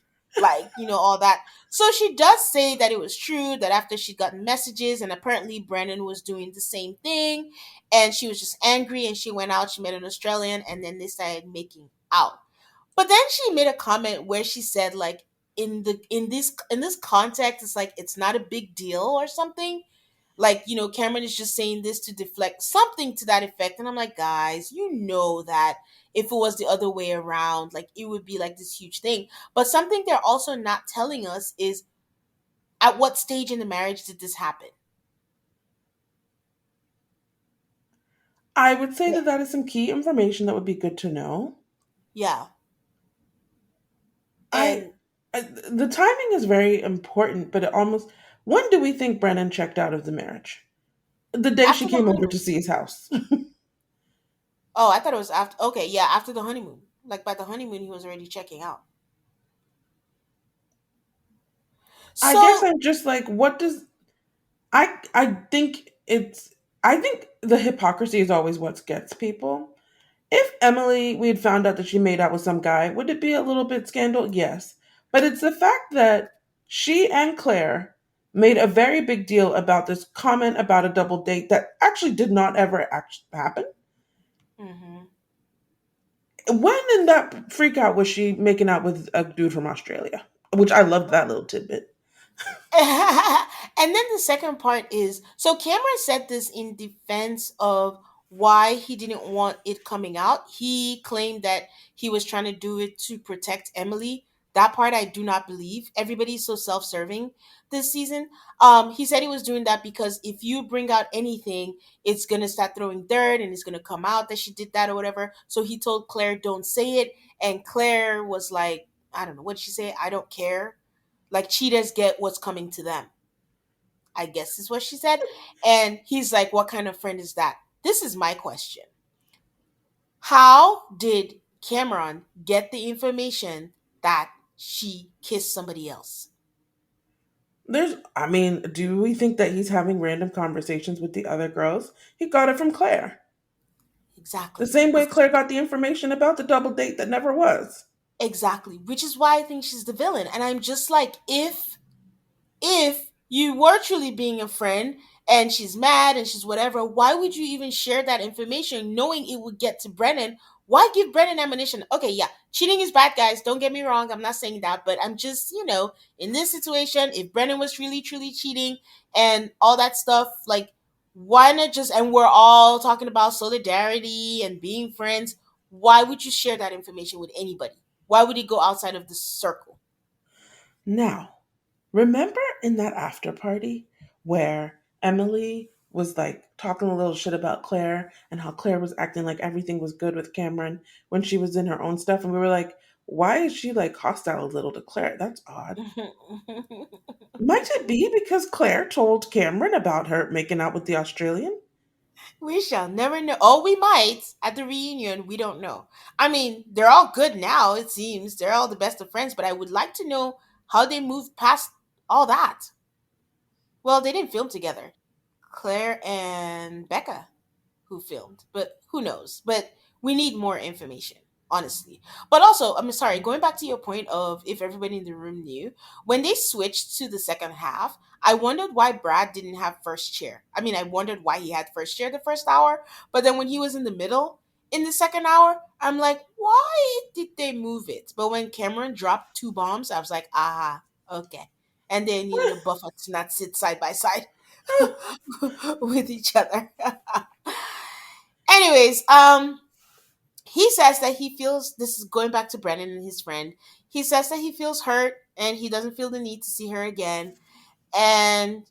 like, all that. So she does say that it was true that after she got messages, and apparently Brandon was doing the same thing, and she was just angry and she went out, she met an Australian, and then they started making out. But then she made a comment where she said, like, in this context, it's like it's not a big deal or something, like, Cameron is just saying this to deflect something to that effect. And I'm like, guys, that if it was the other way around, like, it would be like this huge thing. But something they're also not telling us is at what stage in the marriage did this happen? I would say Yeah. that that is some key information that would be good to know. Yeah. I, And the timing is very important, but it almost when do we think Brennan checked out of the marriage? The day she after the came over honeymoon. to see his house. Oh, I thought it was after. Okay, yeah, after the honeymoon. Like by the honeymoon, he was already checking out. I guess So, I'm just like, what does I think it's I think the hypocrisy is always what gets people. If Emily, we had found out that she made out with some guy, would it be a little bit scandal? Yes. But it's the fact that she and Claire made a very big deal about this comment about a double date that actually did not ever happen. mhm. When in that freak out was she making out with a dude from Australia? Which I loved that little tidbit. And then the second part is, so Cameron said this in defense of why he didn't want it coming out. He claimed that he was trying to do it to protect Emily. That part I do not believe. Everybody's so self-serving this season. He said he was doing that because if you bring out anything, it's gonna start throwing dirt and it's gonna come out that she did that or whatever. So he told Claire, don't say it. And Claire was like, I don't know, what did she say? I don't care, like cheaters get what's coming to them, I guess is what she said. And he's like, what kind of friend is that? This is my question. How did Cameron get the information that she kissed somebody else? Do we think that he's having random conversations with the other girls? He got it from Claire. The Exactly. same way Which Claire got the information about the double date that never was. exactly. Which is why I think she's the villain. And I'm just like, if you were truly being a friend and she's mad and she's whatever, why would you even share that information knowing it would get to Brennan? Why give Brennan ammunition? Okay, yeah, cheating is bad, guys. Don't get me wrong. I'm not saying that, but I'm just, in this situation, if Brennan was really, truly cheating and all that stuff, like, why not just, and we're all talking about solidarity and being friends, why would you share that information with anybody? Why would it go outside of the circle? Now, remember in that after party where Emily was like talking a little shit about Claire and how Claire was acting like everything was good with Cameron when she was in her own stuff? And we were like, why is she like hostile a little to Claire? That's odd. Might it be because Claire told Cameron about her making out with the Australian? We shall never know. Oh, we might at the reunion. We don't know. I mean, they're all good now, it seems. They're all the best of friends, but I would like to know how they moved past all that. Well, they didn't film together. Claire and Becca, who filmed, but who knows? But we need more information. honestly. But also, I'm sorry, going back to your point of if everybody in the room knew, when they switched to the second half, I wondered why Brad didn't have first chair. I mean, I wondered why he had first chair the first hour, but then when he was in the middle in the second hour, I'm like, why did they move it? But when Cameron dropped two bombs, I was like, ah, okay. And they needed a buffer to not sit side by side with each other. Anyways, he says that he feels, this is going back to Brennan and his friend. He says that he feels hurt and he doesn't feel the need to see her again. And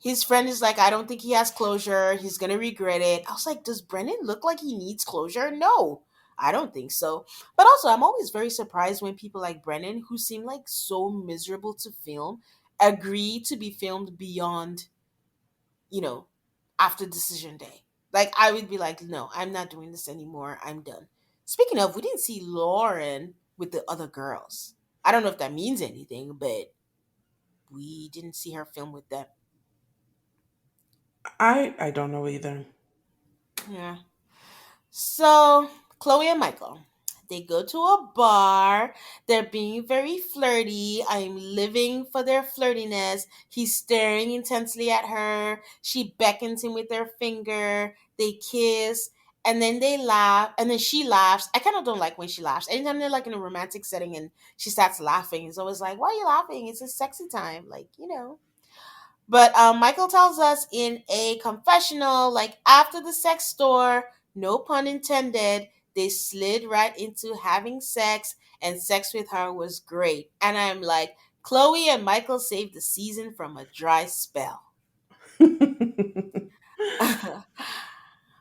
his friend is like, I don't think he has closure. He's gonna regret it. I was like, does Brennan look like he needs closure? No, I don't think so. But also, I'm always very surprised when people like Brennan, who seem like so miserable to film, agree to be filmed beyond, you know, after decision day. Like I would be like, no, I'm not doing this anymore. I'm done. Speaking of, we didn't see Lauren with the other girls. I don't know if that means anything, but we didn't see her film with them. I don't know either. Yeah. So, Chloe and Michael, they go to a bar. They're being very flirty. I'm living for their flirtiness. He's staring intensely at her. She beckons him with her finger. They kiss. And then they laugh. And then she laughs. I kind of don't like when she laughs. Anytime they're like in a romantic setting and she starts laughing, it's always like, why are you laughing? It's a sexy time. Like, you know. But Michael tells us in a confessional, like after the sex store, no pun intended, they slid right into having sex, and sex with her was great. And I'm like, Chloe and Michael saved the season from a dry spell.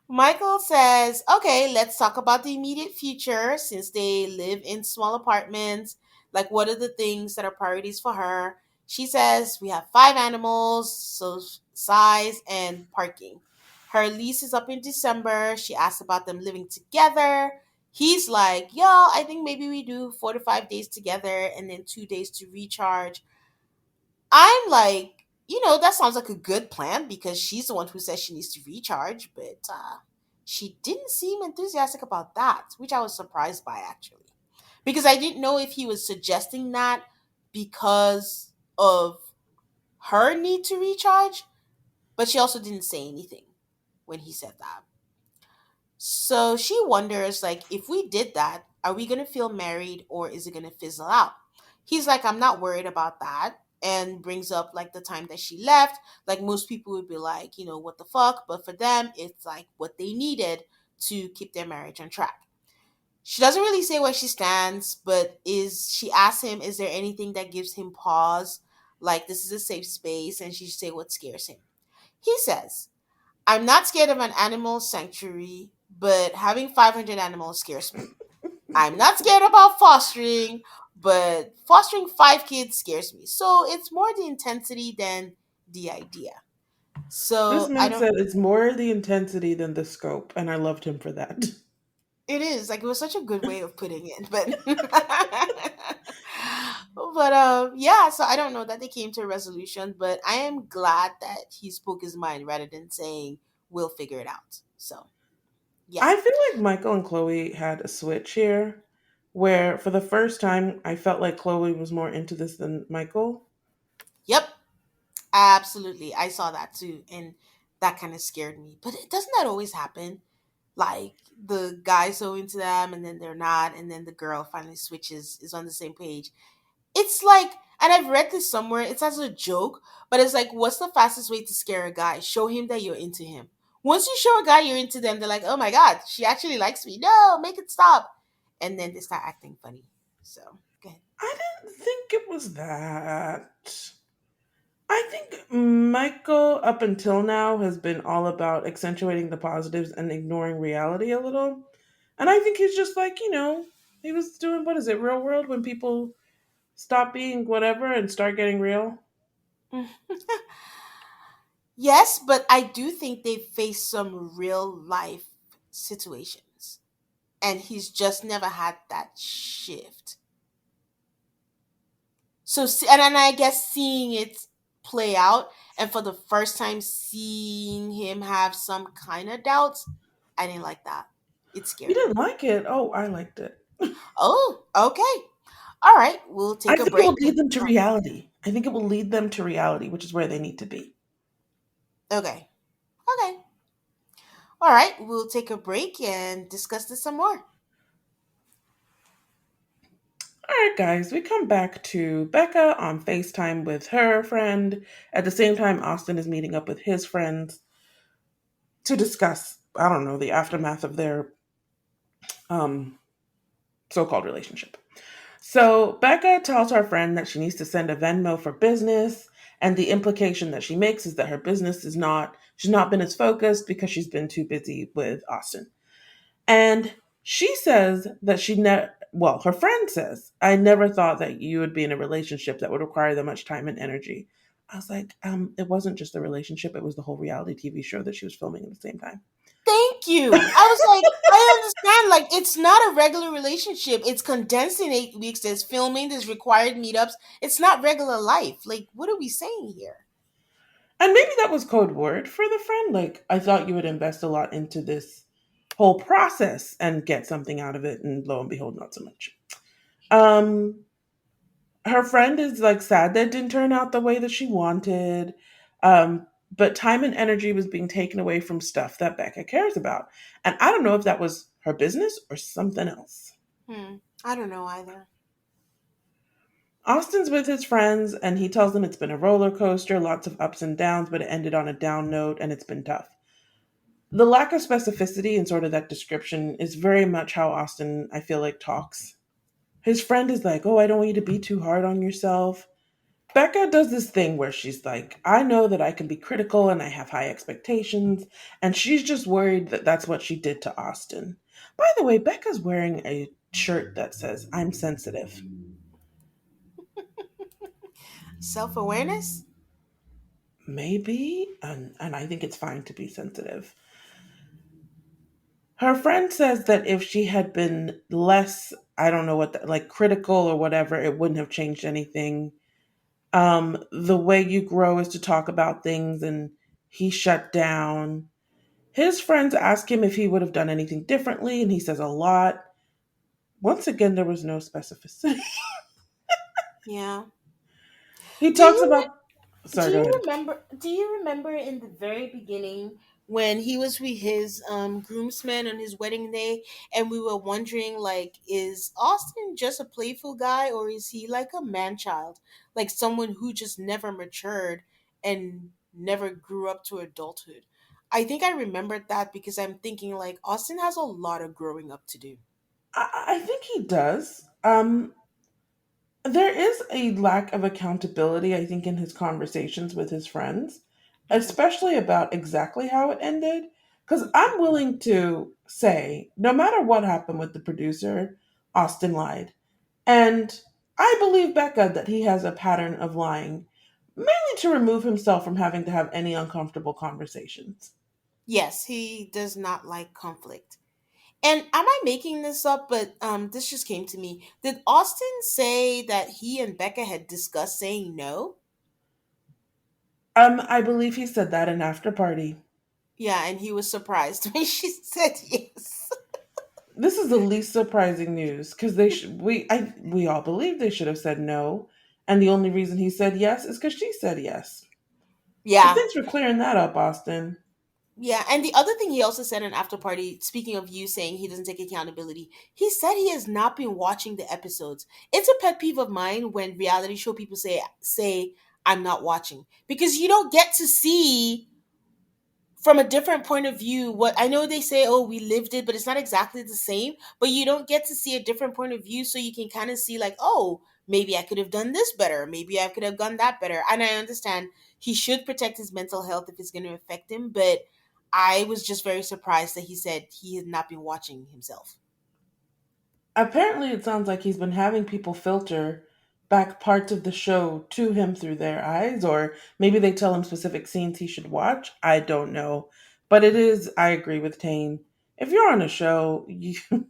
Michael says, okay, let's talk about the immediate future since they live in small apartments. Like, what are the things that are priorities for her? She says, we have five animals, so size and parking. Her lease is up in December. She asks about them living together. He's like, yo, I think maybe we do 4 to 5 days together and then 2 days to recharge. I'm like, that sounds like a good plan because she's the one who says she needs to recharge, but she didn't seem enthusiastic about that, which I was surprised by actually. Because I didn't know if he was suggesting that because of her need to recharge, but she also didn't say anything when he said that. So she wonders, like, if we did that, are we gonna feel married or is it gonna fizzle out? He's like, I'm not worried about that, and brings up like the time that she left. Like most people would be like, what the fuck? But for them, it's like what they needed to keep their marriage on track. She doesn't really say where she stands, but she asks him, is there anything that gives him pause? Like this is a safe space, and she say what scares him. He says, I'm not scared of an animal sanctuary, but having 500 animals scares me. I'm not scared about fostering, but fostering 5 kids scares me. So it's more the intensity than the idea. This So I man don't. said it's more the intensity than the scope, and I loved him for that. It is like it was such a good way of putting it, but but yeah. So I don't know that they came to a resolution, but I am glad that he spoke his mind rather than saying we'll figure it out. So yeah. I feel like Michael and Chloe had a switch here, where for the first time I felt like Chloe was more into this than Michael. Yep. Absolutely. I saw that too. And that kind of scared me. But doesn't that always happen? Like the guy's so into them and then they're not. And then the girl finally switches, is on the same page. It's like, and I've read this somewhere, it's as a joke, but it's like, what's the fastest way to scare a guy? Show him that you're into him. Once you show a guy you're into them, they're like, oh my God, she actually likes me. No, make it stop. And then they start acting funny. So, go ahead. I didn't think it was that. I think Michael, up until now, has been all about accentuating the positives and ignoring reality a little. And I think he's just like, he was doing, what is it, real world, when people stop being whatever and start getting real? Yes, but I do think they face some real life situations. And he's just never had that shift. So, and I guess seeing it play out, and for the first time seeing him have some kind of doubts, I didn't like that. It's You scary. didn't like it? Oh, I liked it. Oh, okay. All right. We'll I take a think it will break lead and them to talk. reality. I think it will lead them to reality, which is where they need to be. Okay. Okay. All right. We'll take a break and discuss this some more. All right, guys, we come back to Becca on FaceTime with her friend. At the same time, Austin is meeting up with his friends to discuss, I don't know, the aftermath of their um, so called relationship. So Becca tells her friend that she needs to send a Venmo for business, and the implication that she makes is that her business is not she's not been as focused because she's been too busy with Austin. And she says that she never well, her friend says, I never thought that you would be in a relationship that would require that much time and energy. I was like, it wasn't just the relationship, it was the whole reality TV show that she was filming at the same time. Thank you. I was like, I understand. Like, it's not a regular relationship. It's condensed in 8 weeks. There's filming, there's required meetups. It's not regular life. Like, what are we saying here? And maybe that was code word for the friend. Like, I thought you would invest a lot into this whole process and get something out of it, and lo and behold, not so much. Um, Her friend is like sad that it didn't turn out the way that she wanted. But time and energy was being taken away from stuff that Becca cares about. And I don't know if that was her business or something else. I don't know either. Austin's with his friends and he tells them it's been a roller coaster, lots of ups and downs, but it ended on a down note and it's been tough. The lack of specificity in sort of that description is very much how Austin, I feel like, talks. His friend is like, oh, I don't want you to be too hard on yourself. Becca does this thing where she's like, I know that I can be critical and I have high expectations. And she's just worried that that's what she did to Austin. By the way, Becca's wearing a shirt that says, I'm sensitive. Self awareness? Maybe. And I think it's fine to be sensitive. Her friend says that if she had been less, I don't know what, like critical or whatever, it wouldn't have changed anything. The way you grow is to talk about things, and he shut down. His friends ask him if he would have done anything differently, and he says a lot. Once again, there was no specificity. Yeah. He Do talks you about. Do Sorry, go you ahead. remember? Do you remember in the very beginning when he was with his groomsmen on his wedding day, and we were wondering, like, is Austin just a playful guy, or is he like a man child, like someone who just never matured and never grew up to adulthood? I think I remembered that because I'm thinking like Austin has a lot of growing up to do. I think he does. There is a lack of accountability, I think, in his conversations with his friends, especially about exactly how it ended. Because I'm willing to say, no matter what happened with the producer, Austin lied. And I believe Becca that he has a pattern of lying, mainly to remove himself from having to have any uncomfortable conversations. Yes, he does not like conflict. And am I making this up? But this just came to me. Did Austin say that he and Becca had discussed saying no? I believe he said that in After Party. Yeah, and he was surprised when she said yes. This is the least surprising news because we all believe they should have said no, and the only reason he said yes is because she said yes. So Yeah, thanks for clearing that up, Austin. yeah. And the other thing he also said in After Party, speaking of you saying he doesn't take accountability, he said he has not been watching the episodes. It's a pet peeve of mine when reality show people say I'm not watching because you don't get to see from a different point of view what I know they say, oh, we lived it, but it's not exactly the same, but you don't get to see a different point of view, so you can kind of see like, oh, maybe I could have done this better, maybe I could have done that better. And I understand he should protect his mental health if it's going to affect him, but I was just very surprised that he said he had not been watching himself. Apparently, it sounds like he's been having people filter back parts of the show to him through their eyes, or maybe they tell him specific scenes he should watch. I don't know. But it is, I agree with Tane. If you're on a show, you have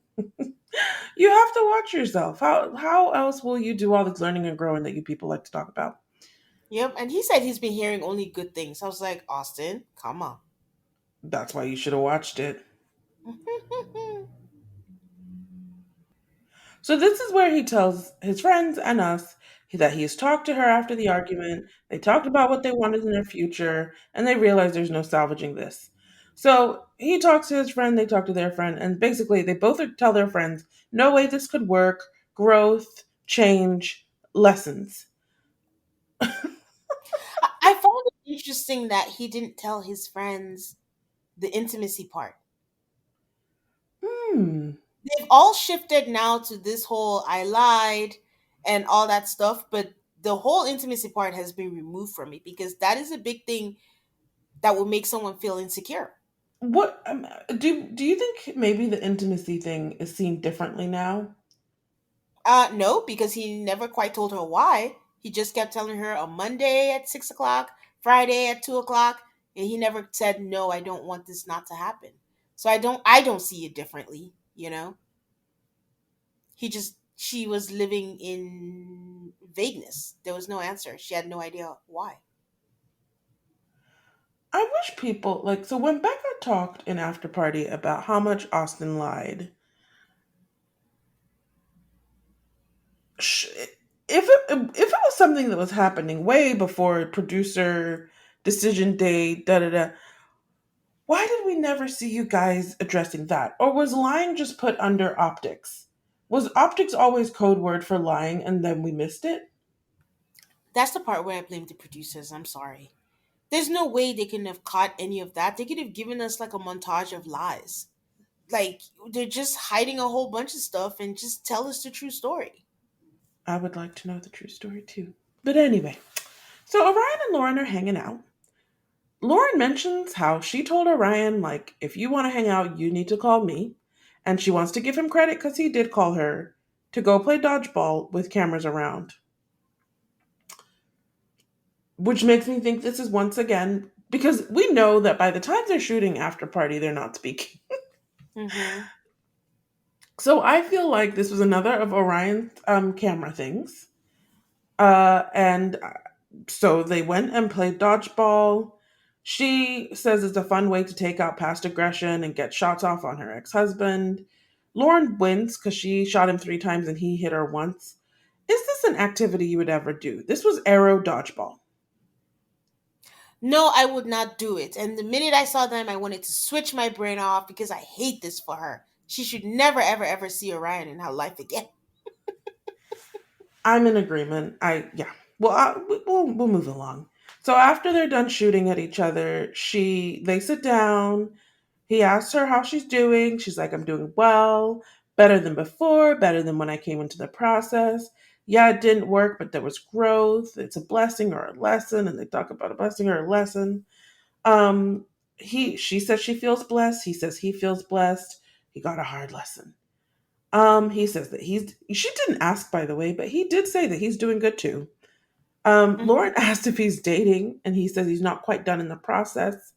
to watch yourself. How else will you do all this learning and growing that you people like to talk about? Yep, and he said he's been hearing only good things. I was like, Austin, come on. That's why you should have watched it. So this is where he tells his friends and us that he's talked to her after the argument. They talked about what they wanted in their future, and they realize there's no salvaging this. So he talks to his friend, they talk to their friend, and basically they both tell their friends, no way this could work, growth, change, lessons. I found it interesting that he didn't tell his friends the intimacy part. Hmm. They've all shifted now to this whole I lied and all that stuff, but the whole intimacy part has been removed from it because that is a big thing that will make someone feel insecure. What do you think maybe the intimacy thing is seen differently now? No, because he never quite told her why. He just kept telling her on Monday at 6 o'clock, Friday at 2 o'clock, and he never said no. I don't want this not to happen. So I don't see it differently. She was living in vagueness. There was no answer. She had no idea why. I wish people like so when Becca talked in After Party about how much Austin lied, if it was something that was happening way before producer decision day, da da da, why did we never see you guys addressing that? Or was lying just put under optics? Was optics always code word for lying and then we missed it? That's the part where I blame the producers. I'm sorry. There's no way they can have caught any of that. They could have given us like a montage of lies. Like they're just hiding a whole bunch of stuff and just tell us the true story. I would like to know the true story too. But anyway, so Orion and Lauren are hanging out. Lauren mentions how she told Orion, like, if you want to hang out, you need to call me. And she wants to give him credit because he did call her to go play dodgeball with cameras around. Which makes me think this is once again, because we know that by the time they're shooting After Party, they're not speaking. Mm-hmm. So I feel like this was another of Orion's camera things. And so they went and played dodgeball. She says it's a fun way to take out past aggression and get shots off on her ex husband. Lauren wins because she shot him 3 times and he hit her once. Is this an activity you would ever do? This was arrow dodgeball. No, I would not do it. And the minute I saw them, I wanted to switch my brain off because I hate this for her. She should never, ever, ever see Orion in her life again. I'm in agreement. Yeah. Well, we'll move along. So after they're done shooting at each other, they sit down. He asks her how she's doing. She's like, I'm doing well, better than before, better than when I came into the process. Yeah, it didn't work, but there was growth. It's a blessing or a lesson, and they talk about a blessing or a lesson. Um, she says she feels blessed. He says he feels blessed. He got a hard lesson. He says that she didn't ask, by the way, but he did say that he's doing good too. Hmm. Lauren asked if he's dating, and he says he's not quite done in the process.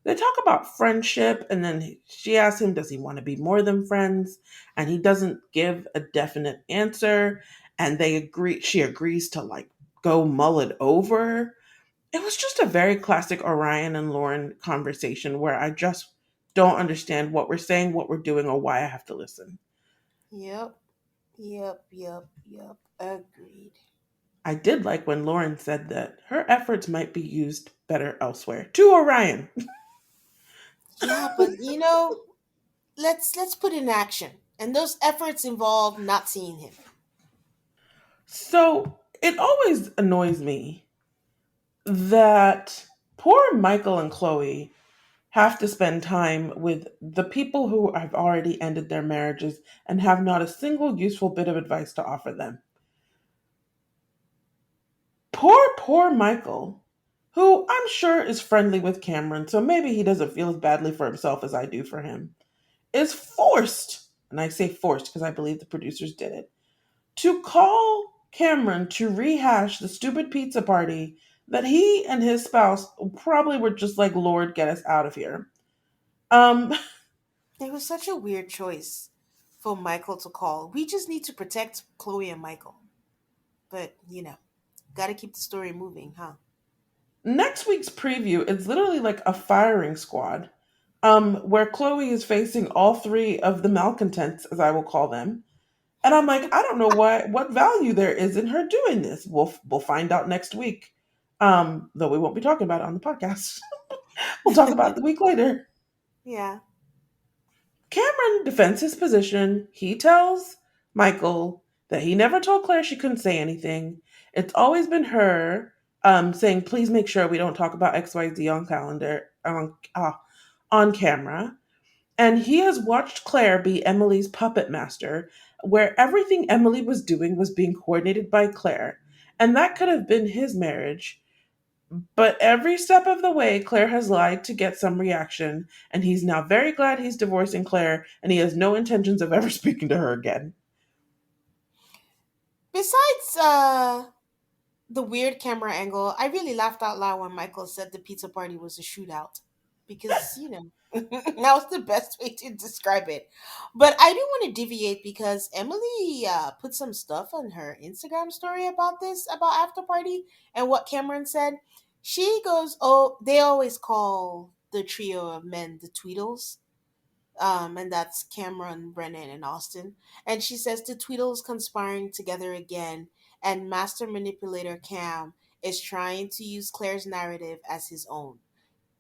They talk about friendship, and then she asks him, does he want to be more than friends? And he doesn't give a definite answer. And she agrees to like go mull it over. It was just a very classic Orion and Lauren conversation where I just don't understand what we're saying, what we're doing, or why I have to listen. Yep. Yep. Yep. Yep. Agreed. I did like when Lauren said that her efforts might be used better elsewhere. To Orion. Yeah, but let's put in action. And those efforts involve not seeing him. So it always annoys me that poor Michael and Chloe have to spend time with the people who have already ended their marriages and have not a single useful bit of advice to offer them. Poor Michael, who I'm sure is friendly with Cameron, so maybe he doesn't feel as badly for himself as I do for him, is forced, and I say forced because I believe the producers did it, to call Cameron to rehash the stupid pizza party that he and his spouse probably were just like, Lord, get us out of here. Um, It was such a weird choice for Michael to call. We just need to protect Chloe and Michael. But, gotta keep the story moving, huh? Next week's preview is literally like a firing squad, where Chloe is facing all 3 of the malcontents, as I will call them, And I'm like, I don't know what value there is in her doing this. We'll find out next week. Though we won't be talking about it on the podcast. We'll talk about it the week later. Yeah. Cameron defends his position. He tells Michael that he never told Claire she couldn't say anything. It's always been her saying, "Please make sure we don't talk about XYZ on calendar on camera." And he has watched Claire be Emily's puppet master, where everything Emily was doing was being coordinated by Claire. And that could have been his marriage. But every step of the way, Claire has lied to get some reaction, and he's now very glad he's divorcing Claire, and he has no intentions of ever speaking to her again. Besides the weird camera angle, I really laughed out loud when Michael said the pizza party was a shootout. Because, that was the best way to describe it. But I do want to deviate because Emily put some stuff on her Instagram story about this, about After Party, and what Cameron said. She goes, "Oh, they always call the trio of men the Tweedles." And that's Cameron, Brennan, and Austin. And she says the Tweedles conspiring together again, and master manipulator Cam is trying to use Claire's narrative as his own.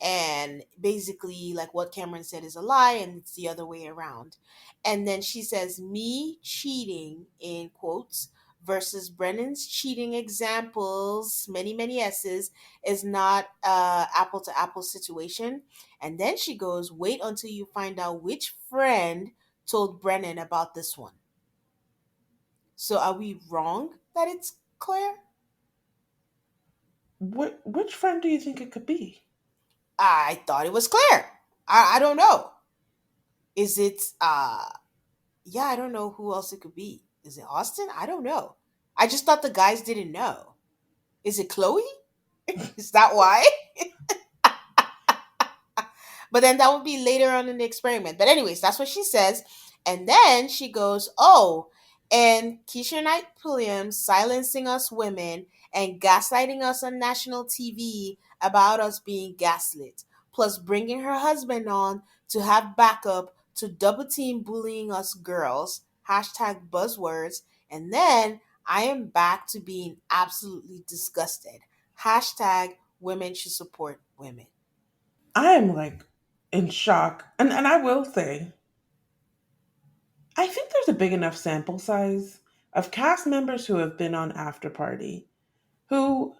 And basically, like what Cameron said is a lie, and it's the other way around. And then she says, "Me cheating," in quotes, versus Brennan's cheating examples, many, many S's, is not a apple to apple situation. And then she goes, "Wait until you find out which friend told Brennan about this one." So are we wrong that it's Claire? Which friend do you think it could be? I thought it was Claire. I don't know. Is it yeah, I don't know who else it could be. Is it Austin? I don't know. I just thought the guys didn't know. Is it Chloe? Is that why? But then that would be later on in the experiment. But anyways, that's what she says. And then she goes, "Oh, and Keisha Knight Pulliam silencing us women and gaslighting us on national TV about us being gaslit, plus bringing her husband on to have backup to double team bullying us girls. Hashtag buzzwords. And then I am back to being absolutely disgusted. Hashtag women should support women." I am like in shock. And I will say, I think there's a big enough sample size of cast members who have been on After Party who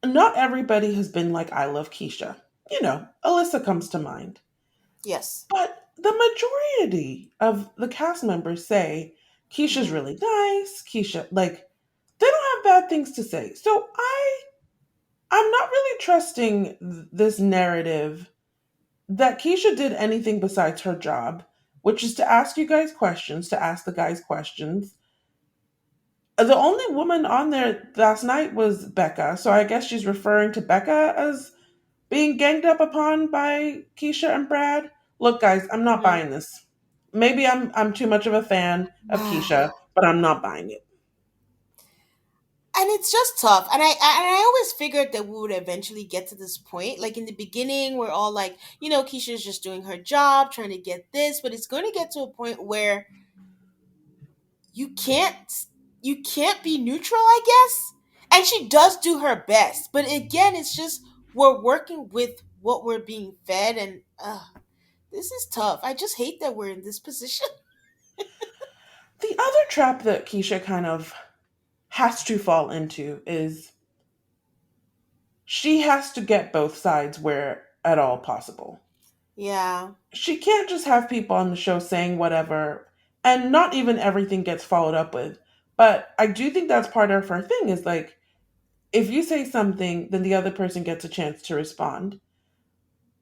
not everybody has been like, I love Keisha. Alyssa comes to mind. Yes. But the majority of the cast members say Keisha's Hmm. really nice. Keisha, like, they don't have bad things to say. So I'm not really trusting this narrative that Keisha did anything besides her job, which is to ask you guys questions, to ask the guys questions. The only woman on there last night was Becca, so I guess she's referring to Becca as being ganged up upon by Keisha and Brad. Look, guys, I'm not Hmm. buying this. Maybe I'm too much of a fan of Keisha, but I'm not buying it. And it's just tough. And I always figured that we would eventually get to this point. Like in the beginning, we're all like, Keisha's just doing her job, trying to get this, but it's going to get to a point where you can't you can't be neutral, I guess. And she does do her best, but again, it's just we're working with what we're being fed, and this is tough. I just hate that we're in this position. The other trap that Keisha kind of has to fall into is she has to get both sides where at all possible. Yeah. She can't just have people on the show saying whatever and not even everything gets followed up with. But I do think that's part of her thing is like, if you say something, then the other person gets a chance to respond.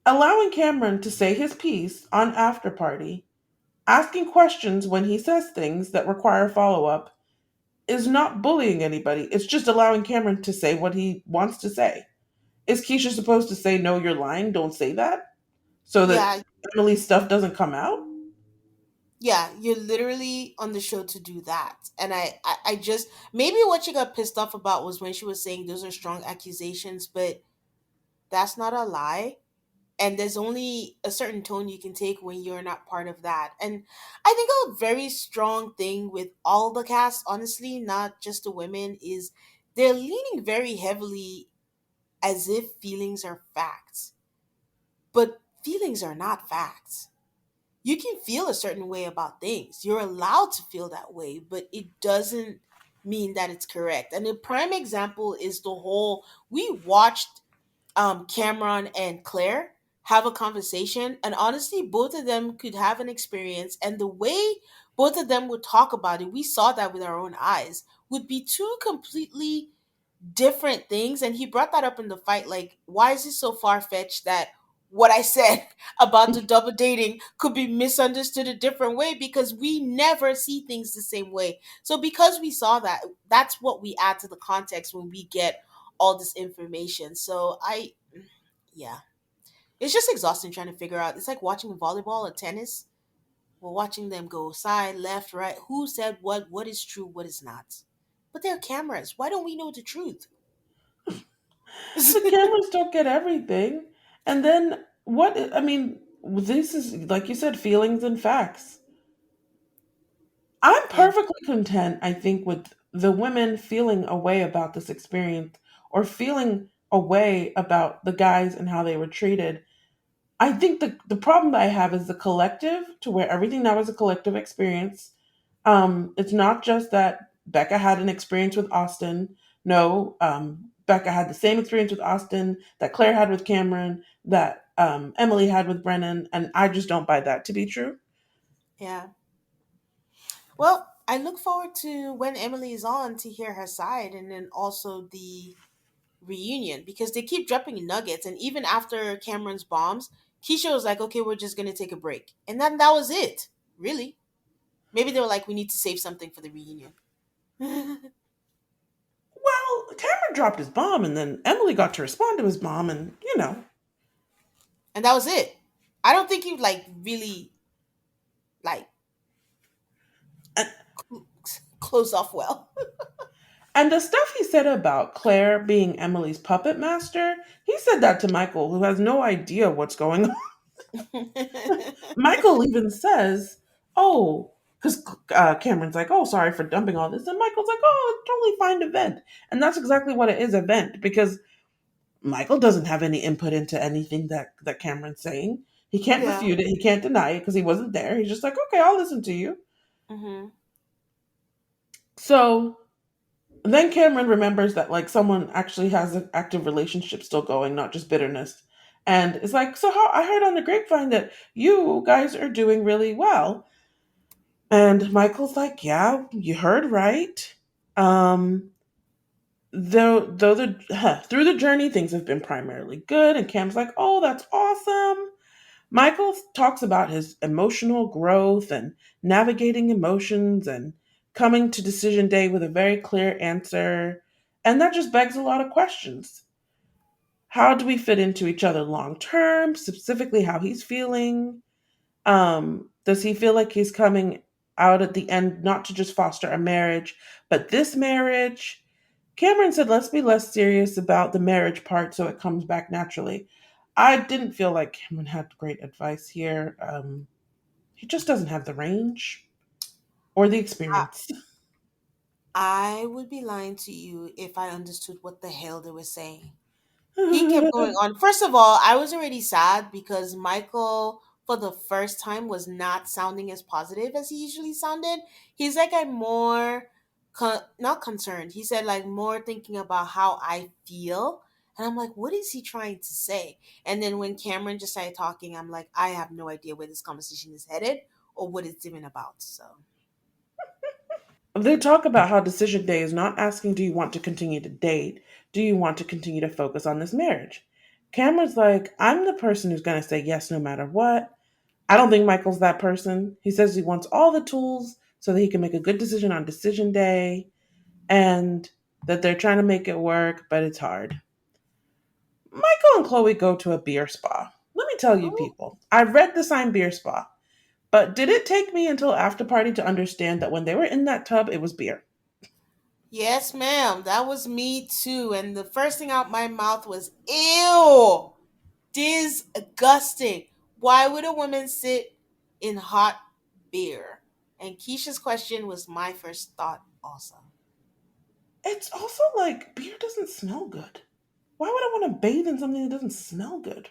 Allowing Cameron to say his piece on After Party, asking questions when he says things that require follow up, is not bullying anybody. It's just allowing Cameron to say what he wants to say. Is Keisha supposed to say, no, you're lying, don't say that? So that Yeah. Emily's stuff doesn't come out? Yeah, you're literally on the show to do that. And I just, maybe what she got pissed off about was when she was saying those are strong accusations, but that's not a lie. and there's only a certain tone you can take when you're not part of that. And I think a very strong thing with all the cast, honestly, not just the women, is they're leaning very heavily as if feelings are facts. But feelings are not facts. You can feel a certain way about things. You're allowed to feel that way, but it doesn't mean that it's correct. And a prime example is the whole we watched Cameron and Claire have a conversation, and honestly, both of them could have an experience, and the way both of them would talk about it, we saw that with our own eyes, would be two completely different things. And he brought that up in the fight, like, why is it so far-fetched that what I said about the double dating could be misunderstood a different way, because we never see things the same way. So because we saw that, that's what we add to the context when we get all this information. So I yeah, it's just exhausting trying to figure out. It's like watching volleyball or tennis. We're watching them go side, left, right, who said what is true, what is not. But they're cameras, why don't we know the truth? The cameras don't get everything. And then what? I mean, this is like you said, feelings and facts. I'm Yeah. perfectly content, I think, with the women feeling a way about this experience or feeling a way about the guys and how they were treated. I think the problem that I have is the collective, to where everything now is a collective experience. It's not just that Becca had an experience with Austin. No, Becca had the same experience with Austin that Claire had with Cameron, that Emily had with Brennan, and I just don't buy that to be true. Yeah. Well, I look forward to when Emily is on to hear her side, and then also the reunion, because they keep dropping nuggets. And even after Cameron's bombs, Keisha was like, okay, we're just going to take a break. And then that was it, really. Maybe they were like, we need to save something for the reunion. And Well, Cameron dropped his bomb, and then Emily got to respond to his bomb, and that was it. I don't think you like really like and, closed off well. and the stuff he said about Claire being Emily's puppet master, he said that to Michael, who has no idea what's going on. Michael even says, "Oh." Because Cameron's like, oh, sorry for dumping all this. And Michael's like, oh, totally fine to vent. And that's exactly what it is, a vent, because Michael doesn't have any input into anything that Cameron's saying. He can't Yeah. refute it. He can't deny it because he wasn't there. He's just like, okay, I'll listen to you. Hmm. So then Cameron remembers that like someone actually has an active relationship still going, not just bitterness. And it's like, so how I heard on the grapevine that you guys are doing really well. And Michael's like, yeah, you heard right. Um, though the through the journey things have been primarily good, and Cam's like, oh, that's awesome. Michael talks about his emotional growth and navigating emotions and coming to decision day with a very clear answer. And that just begs a lot of questions. How do we fit into each other long term? Specifically, how he's feeling. Does he feel like he's coming out at the end not to just foster a marriage, but this marriage? Cameron said, let's be less serious about the marriage part so it comes back naturally. I didn't feel like Cameron had great advice here. He just doesn't have the range or the I, experience. I would be lying to you if I understood what the hell they were saying. He kept going on. First of all, I was already sad because Michael, for the first time, was not sounding as positive as he usually sounded. He's like, I'm more, not concerned. He said, like, more thinking about how I feel. And I'm like, what is he trying to say? And then when Cameron just started talking, I'm like, I have no idea where this conversation is headed or what it's even about. So, They talk about how decision day is not asking, do you want to continue to date? Do you want to continue to focus on this marriage? Cameron's like, I'm the person who's going to say yes no matter what. I don't think Michael's that person. He says he wants all the tools so that he can make a good decision on decision day, and that they're trying to make it work, but it's hard. Michael and Chloe go to a beer spa. Let me tell you, oh, people, I read the sign beer spa, but did it take me until after party to understand that when they were in that tub, it was beer? yes, ma'am. That was me too. And the first thing out my mouth was, ew. Disgusting. Why would a woman sit in hot beer? And Keisha's question was my first thought also. It's also like beer doesn't smell good. Why would I want to bathe in something that doesn't smell good?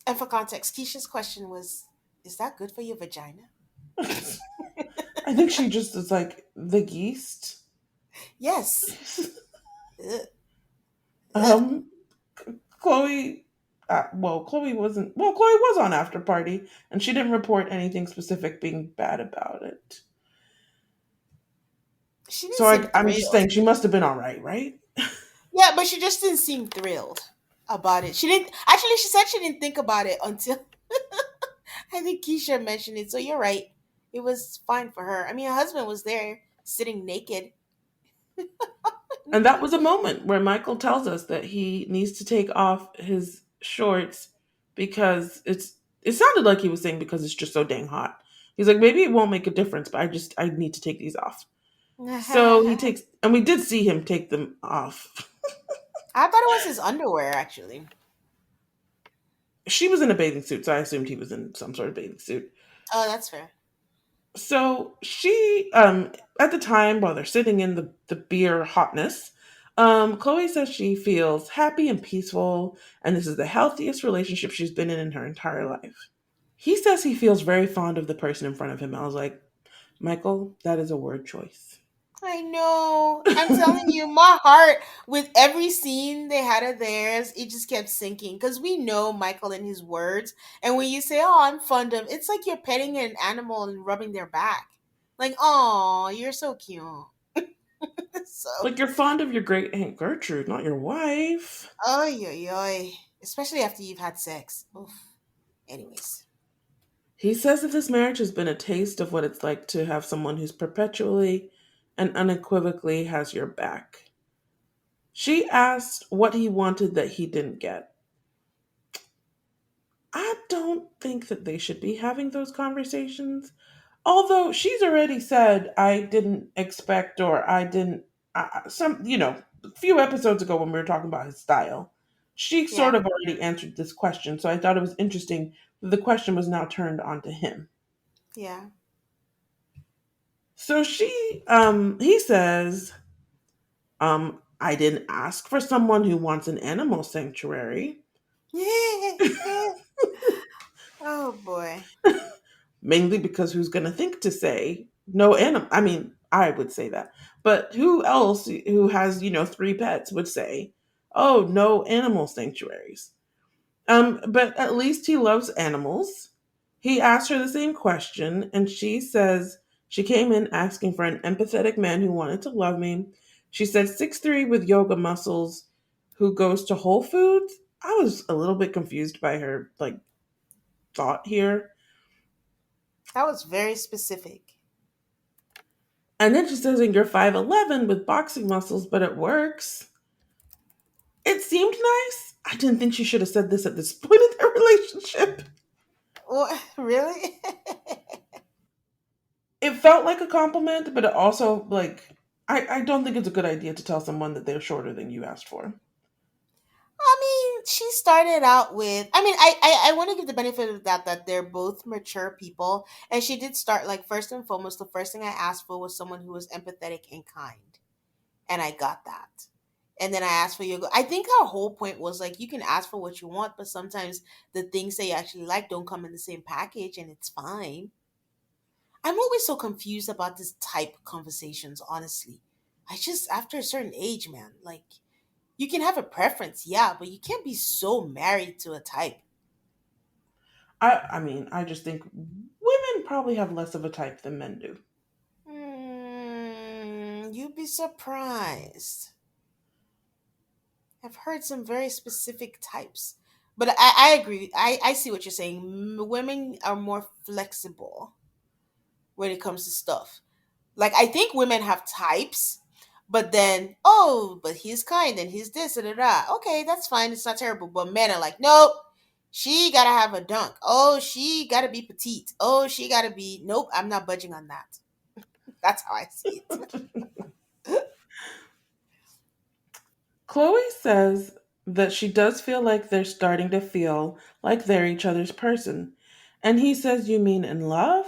And for context, Keisha's question was, is that good for your vagina? I think she just is like the yeast. Yes. Ugh, ugh. um, Chloe. Chloe wasn't. Well, Chloe was on after party, and she didn't report anything specific being bad about it. She didn't So seem I'm just thrilled. saying she must have been all right, right? Yeah, but she just didn't seem thrilled about it. She didn't actually. She said she didn't think about it until I think Keisha mentioned it. So you're right. It was fine for her. I mean, her husband was there sitting naked. And that was a moment where Michael tells us that he needs to take off his shorts because it sounded like he was saying because it's just so dang hot. He's like, maybe it won't make a difference, but I need to take these off. So he I takes, and we did see him take them off. thought it was his underwear actually. She was in a bathing suit, so I assumed he was in some sort of bathing suit. Oh, that's fair. So she, at the time while they're sitting in the beer hotness, Chloe says she feels happy and peaceful, and this is the healthiest relationship she's been in her entire life. He says he feels very fond of the person in front of him. I was like, Michael, that is a word choice. I know. I'm telling you, my heart with every scene they had of theirs, it just kept sinking because we know Michael and his words. And when you say, "Oh, I'm fond of," it's like you're petting an animal and rubbing their back. Like, "Oh, you're so cute." So, Like you're fond of your great Aunt Gertrude, not your wife. oh, yo, especially after you've had sex. Oof. Anyways, He says that this marriage has been a taste of what it's like to have someone who's perpetually and unequivocally has your back. She asked what he wanted that he didn't get. I don't think that they should be having those conversations. Although she's already said, I didn't expect, or I didn't, a few episodes ago when we were talking about his style, she yeah, sort of already answered this question. So I thought it was interesting that the question was now turned onto him. yeah. So he says, I didn't ask for someone who wants an animal sanctuary. Oh boy. Mainly because who's going to think to say no animal? I mean, I would say that, but who else who has three pets would say, "Oh, no animal sanctuaries." But at least he loves animals. He asked her the same question, and she says she came in asking for an empathetic man who wanted to love me. She said 6'3" with yoga muscles who goes to Whole Foods. I was a little bit confused by her thought here. That was very specific. And then she says, and you're 5'11" with boxing muscles, but it works. It seemed nice. I didn't think she should have said this at this point in their relationship. What, really? It felt like a compliment, but it also, I don't think it's a good idea to tell someone that they're shorter than you asked for. I mean, she started out with. I mean, I want to give the benefit of that they're both mature people, and she did start like first and foremost. The first thing I asked for was someone who was empathetic and kind, and I got that. And then I asked for your. I think her whole point was like you can ask for what you want, but sometimes the things that you actually like don't come in the same package, and it's fine. I'm always so confused about this type conversations. Honestly, I just after a certain age, man, like you can have a preference, yeah, but you can't be so married to a type. I mean, I just think women probably have less of a type than men do. You'd be surprised. I've heard some very specific types. But I agree. I see what you're saying. Women are more flexible when it comes to stuff. Like, I think women have types, but then, oh, but he's kind and he's this and that. Okay, that's fine. It's not terrible. But men are like, nope, she gotta have a dunk. Oh, she gotta be petite. Oh, she gotta be, nope, I'm not budging on that. That's how I see it. Chloe says that she does feel like they're starting to feel like they're each other's person. And he says, "You mean in love?"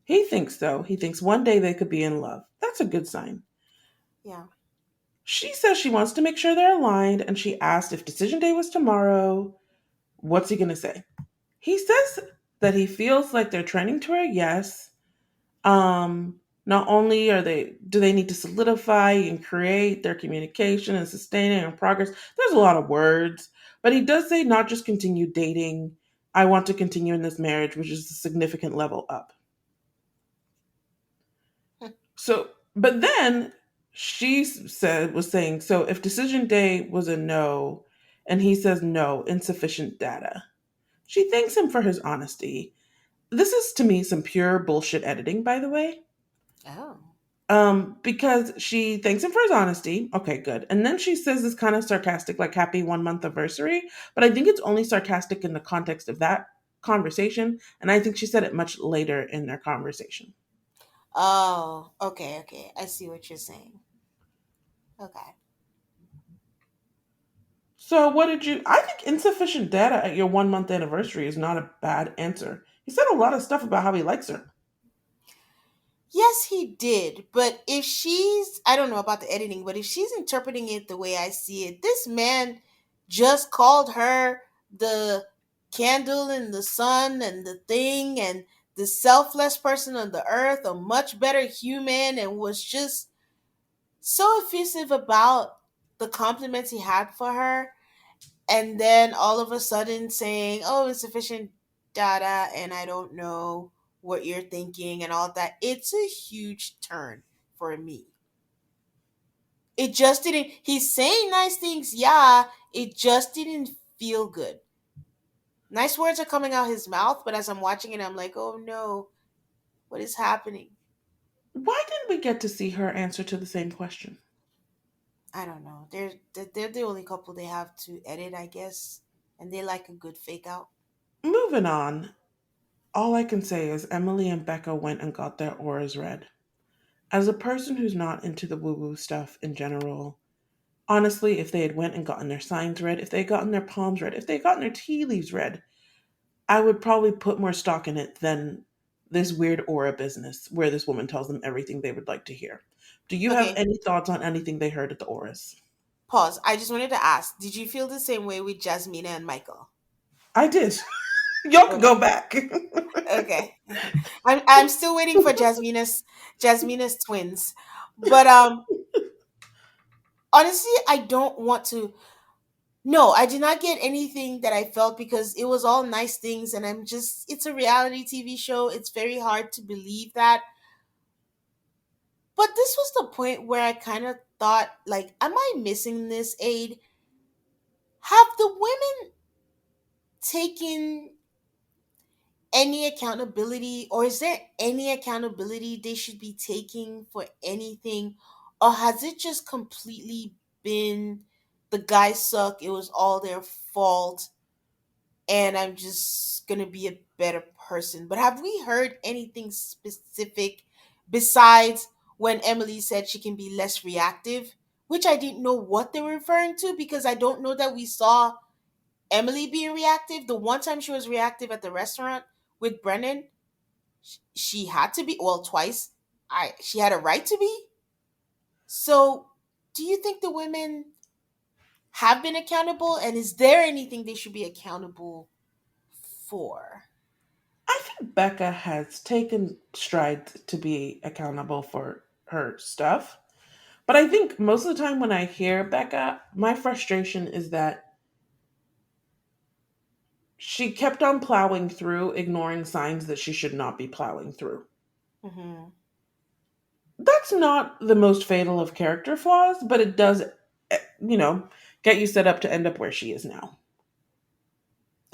He thinks so. He thinks one day they could be in love. That's a good sign. Yeah. She says she wants to make sure they're aligned, and she asked if decision day was tomorrow, what's he going to say? He says that he feels like they're trending to a yes. Not only are they do they need to solidify and create their communication and sustaining and progress. There's a lot of words, but he does say not just continue dating. I want to continue in this marriage, which is a significant level up. So, but then she said was saying, so if decision day was a no, and he says no, insufficient data. She thanks him for his honesty. This is to me some pure bullshit editing, by the way. Oh. Because she thanks him for his honesty. Okay, good. And then she says this kind of sarcastic, like happy 1 month anniversary. But I think it's only sarcastic in the context of that conversation. And I think she said it much later in their conversation. Oh, okay, okay. I see what you're saying. Okay. So what did you I think insufficient data at your 1 month anniversary is not a bad answer. He said a lot of stuff about how he likes her. Yes, he did. But if she's, I don't know about the editing, but if she's interpreting it the way I see it, this man just called her the candle in the sun and the thing and the selfless person on the earth, a much better human, and was just so effusive about the compliments he had for her. And then all of a sudden saying, "Oh, insufficient data," and I don't know what you're thinking and all that. It's a huge turn for me. It just didn't. He's saying nice things, yeah. It just didn't feel good. Nice words are coming out his mouth, but as I'm watching it, I'm like, oh no, what is happening? Why didn't we get to see her answer to the same question? I don't know. They're the only couple they have to edit, I guess, and they like a good fake out. Moving on. All I can say is Emily and Becca went and got their auras read. As a person who's not into the woo-woo stuff in general, honestly, if they had went and gotten their signs read, if they had gotten their palms read, if they had gotten their tea leaves read, I would probably put more stock in it than this weird aura business where this woman tells them everything they would like to hear. Do you have Okay, any thoughts on anything they heard at the auras? pause. I just wanted to ask, did you feel the same way with Jasmina and Michael? I did. Y'all could Okay. go back. Okay. I'm still waiting for Jasmina's twins. But honestly, I don't want to. No, I did not get anything that I felt because it was all nice things, and I'm just, it's a reality TV show. It's very hard to believe that. But this was the point where I kind of thought, like, am I missing this, Aid? Have the women taken any accountability, or is there any accountability they should be taking for anything, or has it just completely been the guys suck, it was all their fault, and I'm just gonna be a better person? But have we heard anything specific besides when Emily said she can be less reactive, which I didn't know what they were referring to, because I don't know that we saw Emily being reactive. The one time she was reactive at the restaurant with Brennan, she had to be, well, twice. I She had a right to be. So, do you think the women have been accountable, and is there anything they should be accountable for? I think Becca has taken strides to be accountable for her stuff. But I think most of the time when I hear Becca, my frustration is that she kept on plowing through, ignoring signs that she should not be plowing through. Hmm. That's not the most fatal of character flaws, but it does, you know, get you set up to end up where she is now.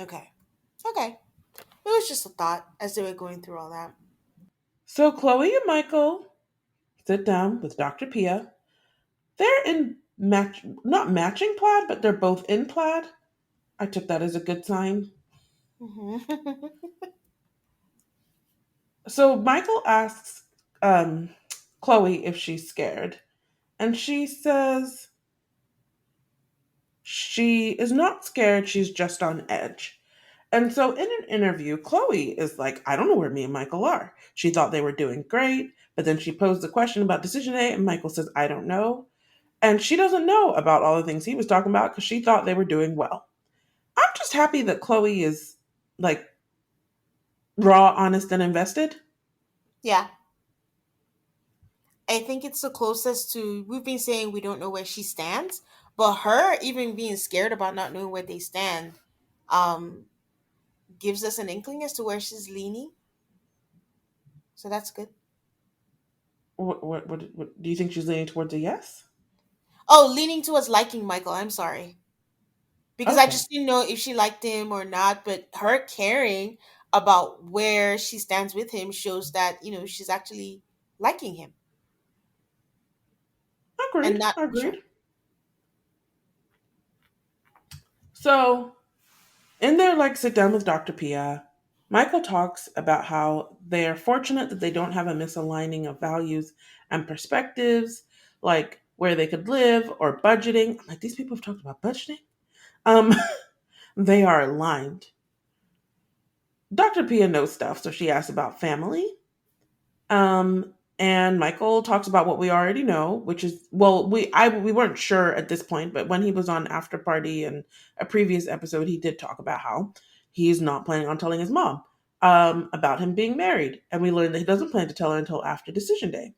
Okay. Okay. It was just a thought as they were going through all that. So Chloe and Michael sit down with Dr. Pia. They're in not matching plaid, but they're both in plaid. I took that as a good sign. Hmm. So Michael asks um, Chloe if she's scared, and she says She is not scared, she's just on edge. And so in an interview, Chloe is like, I don't know where me and Michael are. She thought they were doing great, but then she posed the question about decision day, and Michael says, I don't know. And she doesn't know about all the things he was talking about because she thought they were doing well. I'm just happy that Chloe is like raw, honest, and invested. Yeah, I think it's the closest to we've been saying we don't know where she stands, but her even being scared about not knowing where they stand, um, gives us an inkling as to where she's leaning. So that's good. What do you think she's leaning towards a yes? Oh, leaning towards liking Michael. I'm sorry. Because I Okay, just didn't know if she liked him or not, but her caring about where she stands with him shows that, she's actually liking him and agreed, not agreed. sure. So in their like sit down with Dr. Pia, Michael talks about how they are fortunate that they don't have a misaligning of values and perspectives, like where they could live or budgeting. I'm like, these people have talked about budgeting. Um, they are aligned. Dr. Pia knows stuff, so she asks about family. And Michael talks about what we already know, which is well, we weren't sure at this point, but when he was on After Party and a previous episode, he did talk about how he's not planning on telling his mom about him being married, and we learned that he doesn't plan to tell her until after decision day.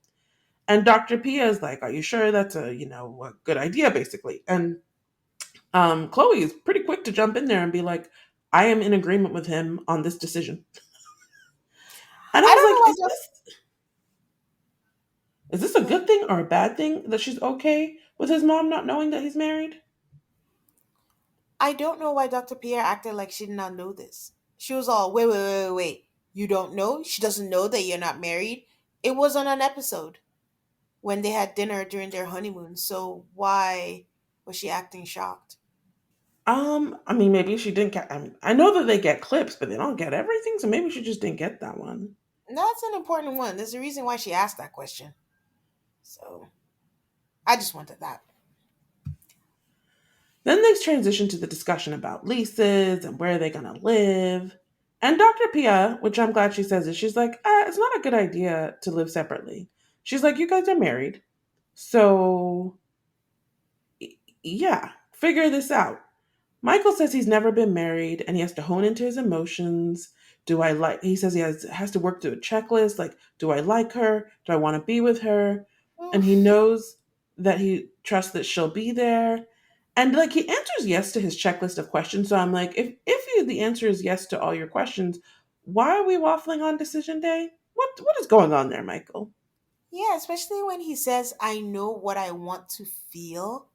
And Dr. Pia is like, "Are you sure that's a good idea?" Basically, and Chloe is pretty quick to jump in there and be like, "I am in agreement with him on this decision," and I I was don't know like, why Is this a Doc- good thing or a bad thing that she's okay with his mom not knowing that he's married? I don't know why Dr. Pierre acted like she did not know this. She was all, wait, wait, wait, wait, wait. You don't know? She doesn't know that you're not married? It was on an episode when they had dinner during their honeymoon. So why was she acting shocked? I mean, maybe she didn't get. I mean, I know that they get clips, but they don't get everything, so maybe she just didn't get that one. That's an important one. There's a reason why she asked that question. So I just wanted that. Then they transition to the discussion about leases and where they're gonna live. And Dr. Pia, which I'm glad she says it, she's like, it's not a good idea to live separately. She's like, you guys are married, so yeah, figure this out. Michael says he's never been married and he has to hone into his emotions. He says has to work through a checklist like, do I like her? Do I want to be with her? And he Oof. knows that he trusts that she'll be there. And like he answers yes to his checklist of questions. So I'm like, the answer is yes to all your questions, why are we waffling on decision day? What is going on there, Michael? Yeah, especially when he says, I know what I want to feel.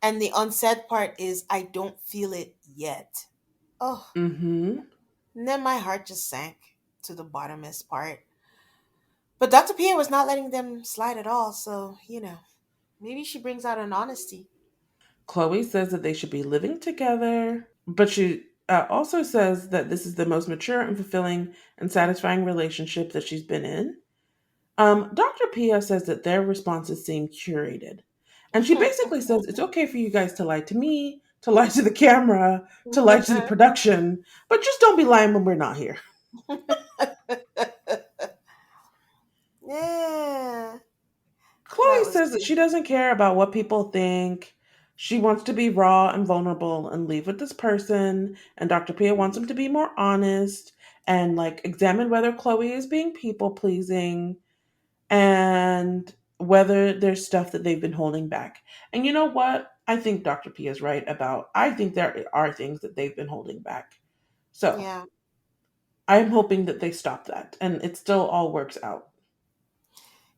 And the unsaid part is, I don't feel it yet. Oh, Mm-hmm. and then my heart just sank to the bottomest part. But Dr. Pierre was not letting them slide at all. So, maybe she brings out an honesty. Chloe says that they should be living together, but she also says that this is the most mature and fulfilling and satisfying relationship that she's been in. Dr. Pia says that their responses seem curated. And she basically says it's okay for you guys to lie to me, to lie to the camera, to lie to the production, but just don't be lying when we're not here. Yeah, Chloe that was says that good. she doesn't care about what people think. She wants to be raw and vulnerable and leave with this person. And Dr. Pia wants him to be more honest and like examine whether Chloe is being people pleasing and whether there's stuff that they've been holding back. And you know what? I think Dr. Pia is right about, I think there are things that they've been holding back. So Yeah. I'm hoping that they stop that and it still all works out.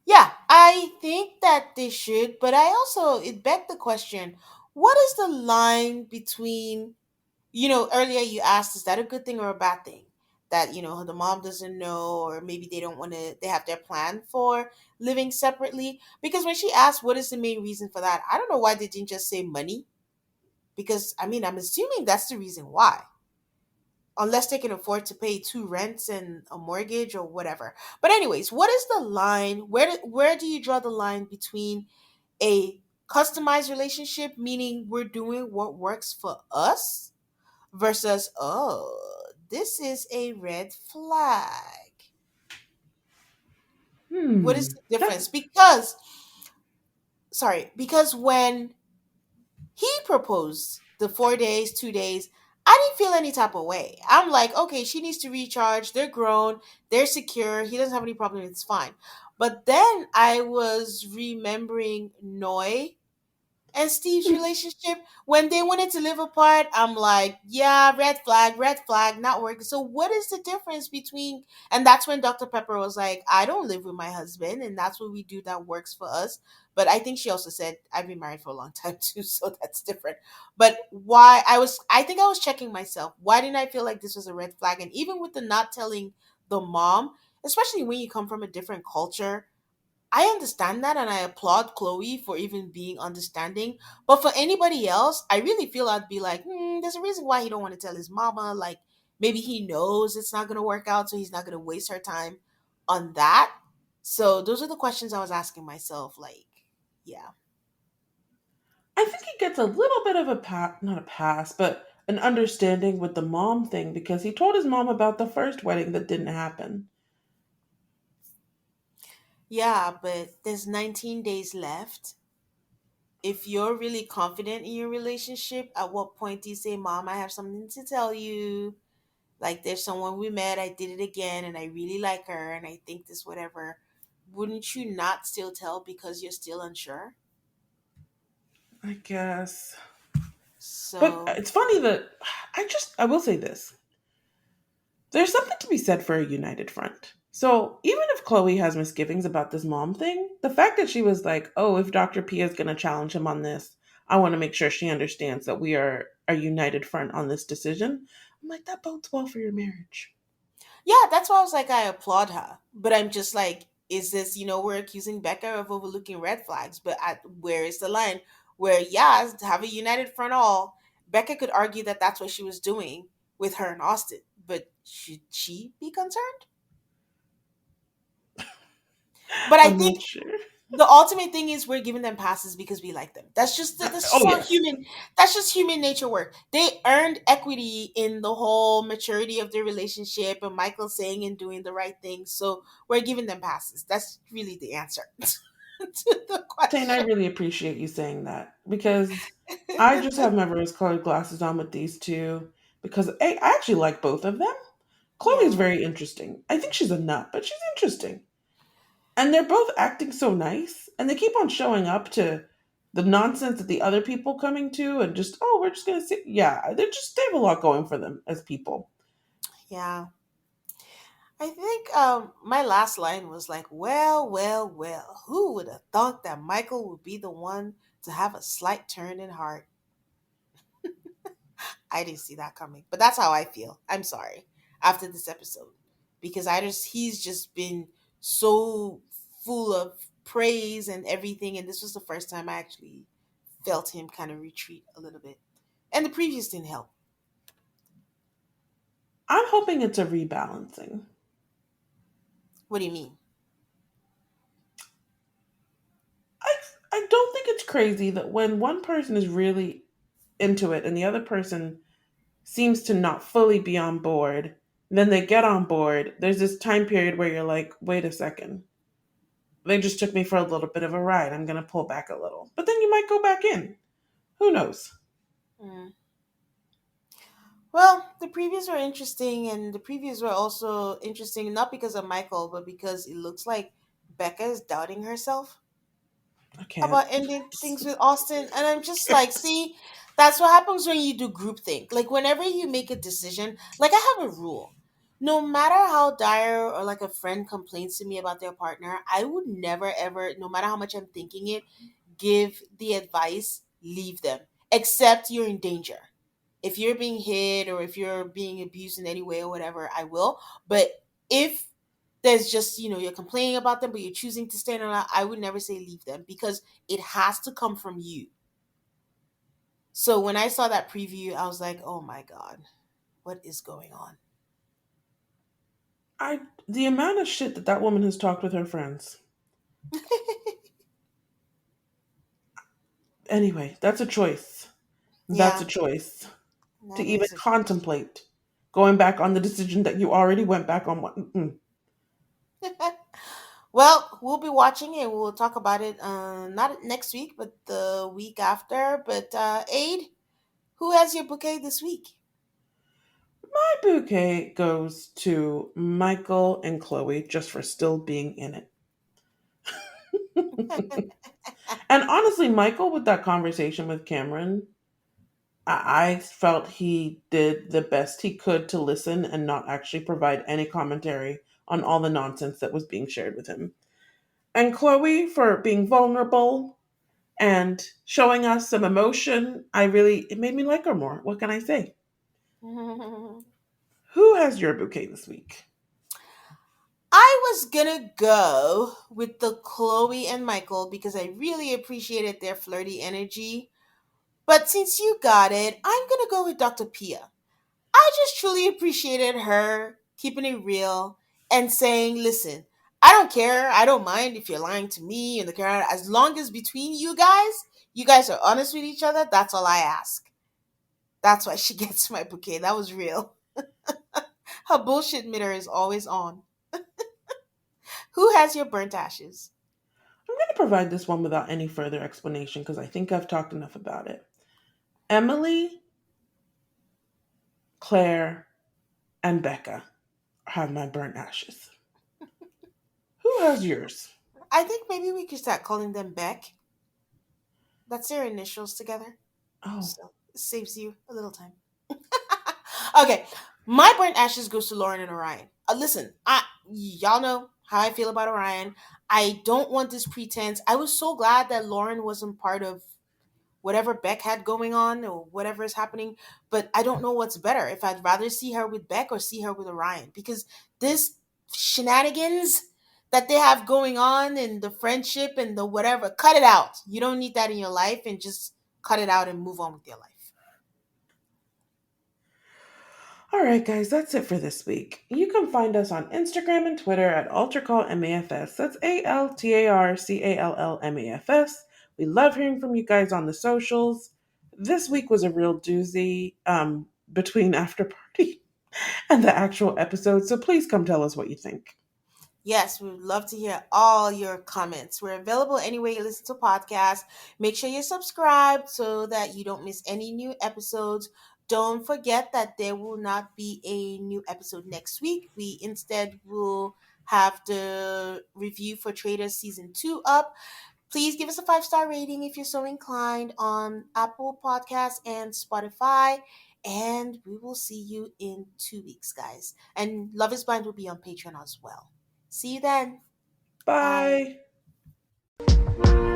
Yeah, I think that they should, but I also, it begged the question, what is the line between, earlier you asked, is that a good thing or a bad thing? That, the mom doesn't know, or maybe they don't want to, they have their plan for living separately. Because when she asked, what is the main reason for that? I don't know why they didn't just say money. Because, I mean, I'm assuming that's the reason why. Unless they can afford to pay two rents and a mortgage or whatever. But anyways, what is the line? Where do you draw the line between a customized relationship, meaning we're doing what works for us, versus, oh, this is a red flag. What is Hmm. the difference? That's Because when he proposed the 4 days, 2 days, I didn't feel any type of way. I'm like, okay, she needs to recharge. They're grown, they're secure. He doesn't have any problem. It's fine. But then I was remembering Noi and Steve's relationship when they wanted to live apart. I'm like, yeah, red flag, not working. So what is the difference between? And that's when Dr. Pepper was like, I don't live with my husband, and that's what we do that works for us. But I think she also said I've been married for a long time too, so that's different. But why I think I was checking myself. Why didn't I feel like this was a red flag? And even with the not telling the mom, especially when you come from a different culture, I understand that and I applaud Chloe for even being understanding. But for anybody else, I really feel I'd be like, there's a reason why he don't want to tell his mama. Like maybe he knows it's not gonna work out, so he's not gonna waste her time on that. So those are the questions I was asking myself. Like, yeah. I think he gets a little bit of a not a pass, but an understanding with the mom thing because he told his mom about the first wedding that didn't happen. Yeah, but there's 19 days left. If you're really confident in your relationship, at what point do you say, Mom, I have something to tell you? Like there's someone we met, I did it again and I really like her and I think this whatever. Wouldn't you not still tell because you're still unsure? I guess. But So it's funny that I will say this. There's something to be said for a united front. So even if Chloe has misgivings about this mom thing, the fact that she was like, "Oh, if Dr. Pia is going to challenge him on this, I want to make sure she understands that we are a united front on this decision." I'm like, that bodes well for your marriage. yeah, that's why I was like, I applaud her. But I'm just like, is this, we're accusing Becca of overlooking red flags, but where is the line? Where, yeah, to have a united front all, Becca could argue that that's what she was doing with her and Austin. But should she be concerned? But I I'm think not sure. the ultimate thing is we're giving them passes because we like them. That's Oh just how yes. human that's just human nature work. They earned equity in the whole maturity of their relationship and Michael saying and doing the right thing. So we're giving them passes. That's really the answer to the Tane, I question. really appreciate you saying that because I just have my rose colored glasses on with these two because I actually like both of them. Chloe's Yeah. very interesting. I think she's a nut, but she's interesting. And they're both acting so nice, and they keep on showing up to the nonsense that the other people coming to, and just we're just gonna sit. Yeah, they have a lot going for them as people. Yeah. I think my last line was like, well, well, well, who would have thought that Michael would be the one to have a slight turn in heart? I didn't see that coming. But that's how I feel. I'm sorry. After this episode. Because he's just been so full of praise and everything. And this was the first time I actually felt him kind of retreat a little bit. And the previous didn't help. I'm hoping it's a rebalancing. What do you mean? I I don't think it's crazy that when one person is really into it and the other person seems to not fully be on board, then they get on board. There's this time period where you're like, wait a second. They just took me for a little bit of a ride. I'm going to pull back a little. But then you might go back in. Who knows? Mm. Well, the previews were interesting, and the previews were also interesting not because of Michael, but because it looks like Becca is doubting herself I can't. about ending things with Austin. And I'm just like, see, that's what happens when you do groupthink. Like, whenever you make a decision, like, I have a rule. No matter how dire or like a friend complains to me about their partner, I would never ever, no matter how much I'm thinking it, give the advice, leave them, except you're in danger. If you're being hit or if you're being abused in any way or whatever, I will. But if there's just, you're complaining about them, but you're choosing to stay or not, I would never say leave them because it has to come from you. So when I saw that preview, I was like, oh my God, what is going on? The amount of shit that woman has talked with her friends. Anyway, that's a choice. That's a Yeah, choice to that even is a choice. contemplate going back on the decision that you already went back on. Mm-mm. Well, we'll be watching it. We'll talk about it not next week, but the week after. But Aid, who has your bouquet this week? My bouquet goes to Michael and Chloe just for still being in it. And honestly, Michael, with that conversation with Cameron, I felt he did the best he could to listen and not actually provide any commentary on all the nonsense that was being shared with him. And Chloe for being vulnerable and showing us some emotion. It made me like her more. What can I say? Who has your bouquet this week? I was gonna go with the Chloe and Michael because I really appreciated their flirty energy. But since you got it, I'm gonna go with Dr. Pia. I just truly appreciated her keeping it real and saying, listen, I don't care. I don't mind if you're lying to me and the girl. As long as between you guys are honest with each other, that's all I ask. That's why she gets my bouquet. That was real. Her bullshit meter is always on. Who has your burnt ashes? I'm going to provide this one without any further explanation because I think I've talked enough about it. Emily, Claire, and Becca have my burnt ashes. Who has yours? I think maybe we could start calling them Beck. That's their initials together. Oh, So it saves you a little time. Okay, my burnt ashes goes to Lauren and Orion. Listen, y'all know how I feel about Orion. I don't want this pretense. I was so glad that Lauren wasn't part of whatever Beck had going on or whatever is happening. But I don't know what's better. If I'd rather see her with Beck or see her with Orion, because this shenanigans that they have going on and the friendship and the whatever, cut it out. You don't need that in your life, and just cut it out and move on with your life. all right, guys, that's it for this week. You can find us on Instagram and Twitter at AltarCallMAFS. That's ALTARCALLMAFS. We love hearing from you guys on the socials. This week was a real doozy between After Party and the actual episode, so please come tell us what you think. Yes, we would love to hear all your comments. We're available anywhere you listen to podcasts. Make sure you're subscribed so that you don't miss any new episodes. Don't forget that there will not be a new episode next week. We instead will have the review for Traders Season 2 up. Please give us a 5-star rating if you're so inclined on Apple Podcasts and Spotify. And we will see you in 2 weeks, guys. And Love is Blind will be on Patreon as well. See you then. Bye. Bye.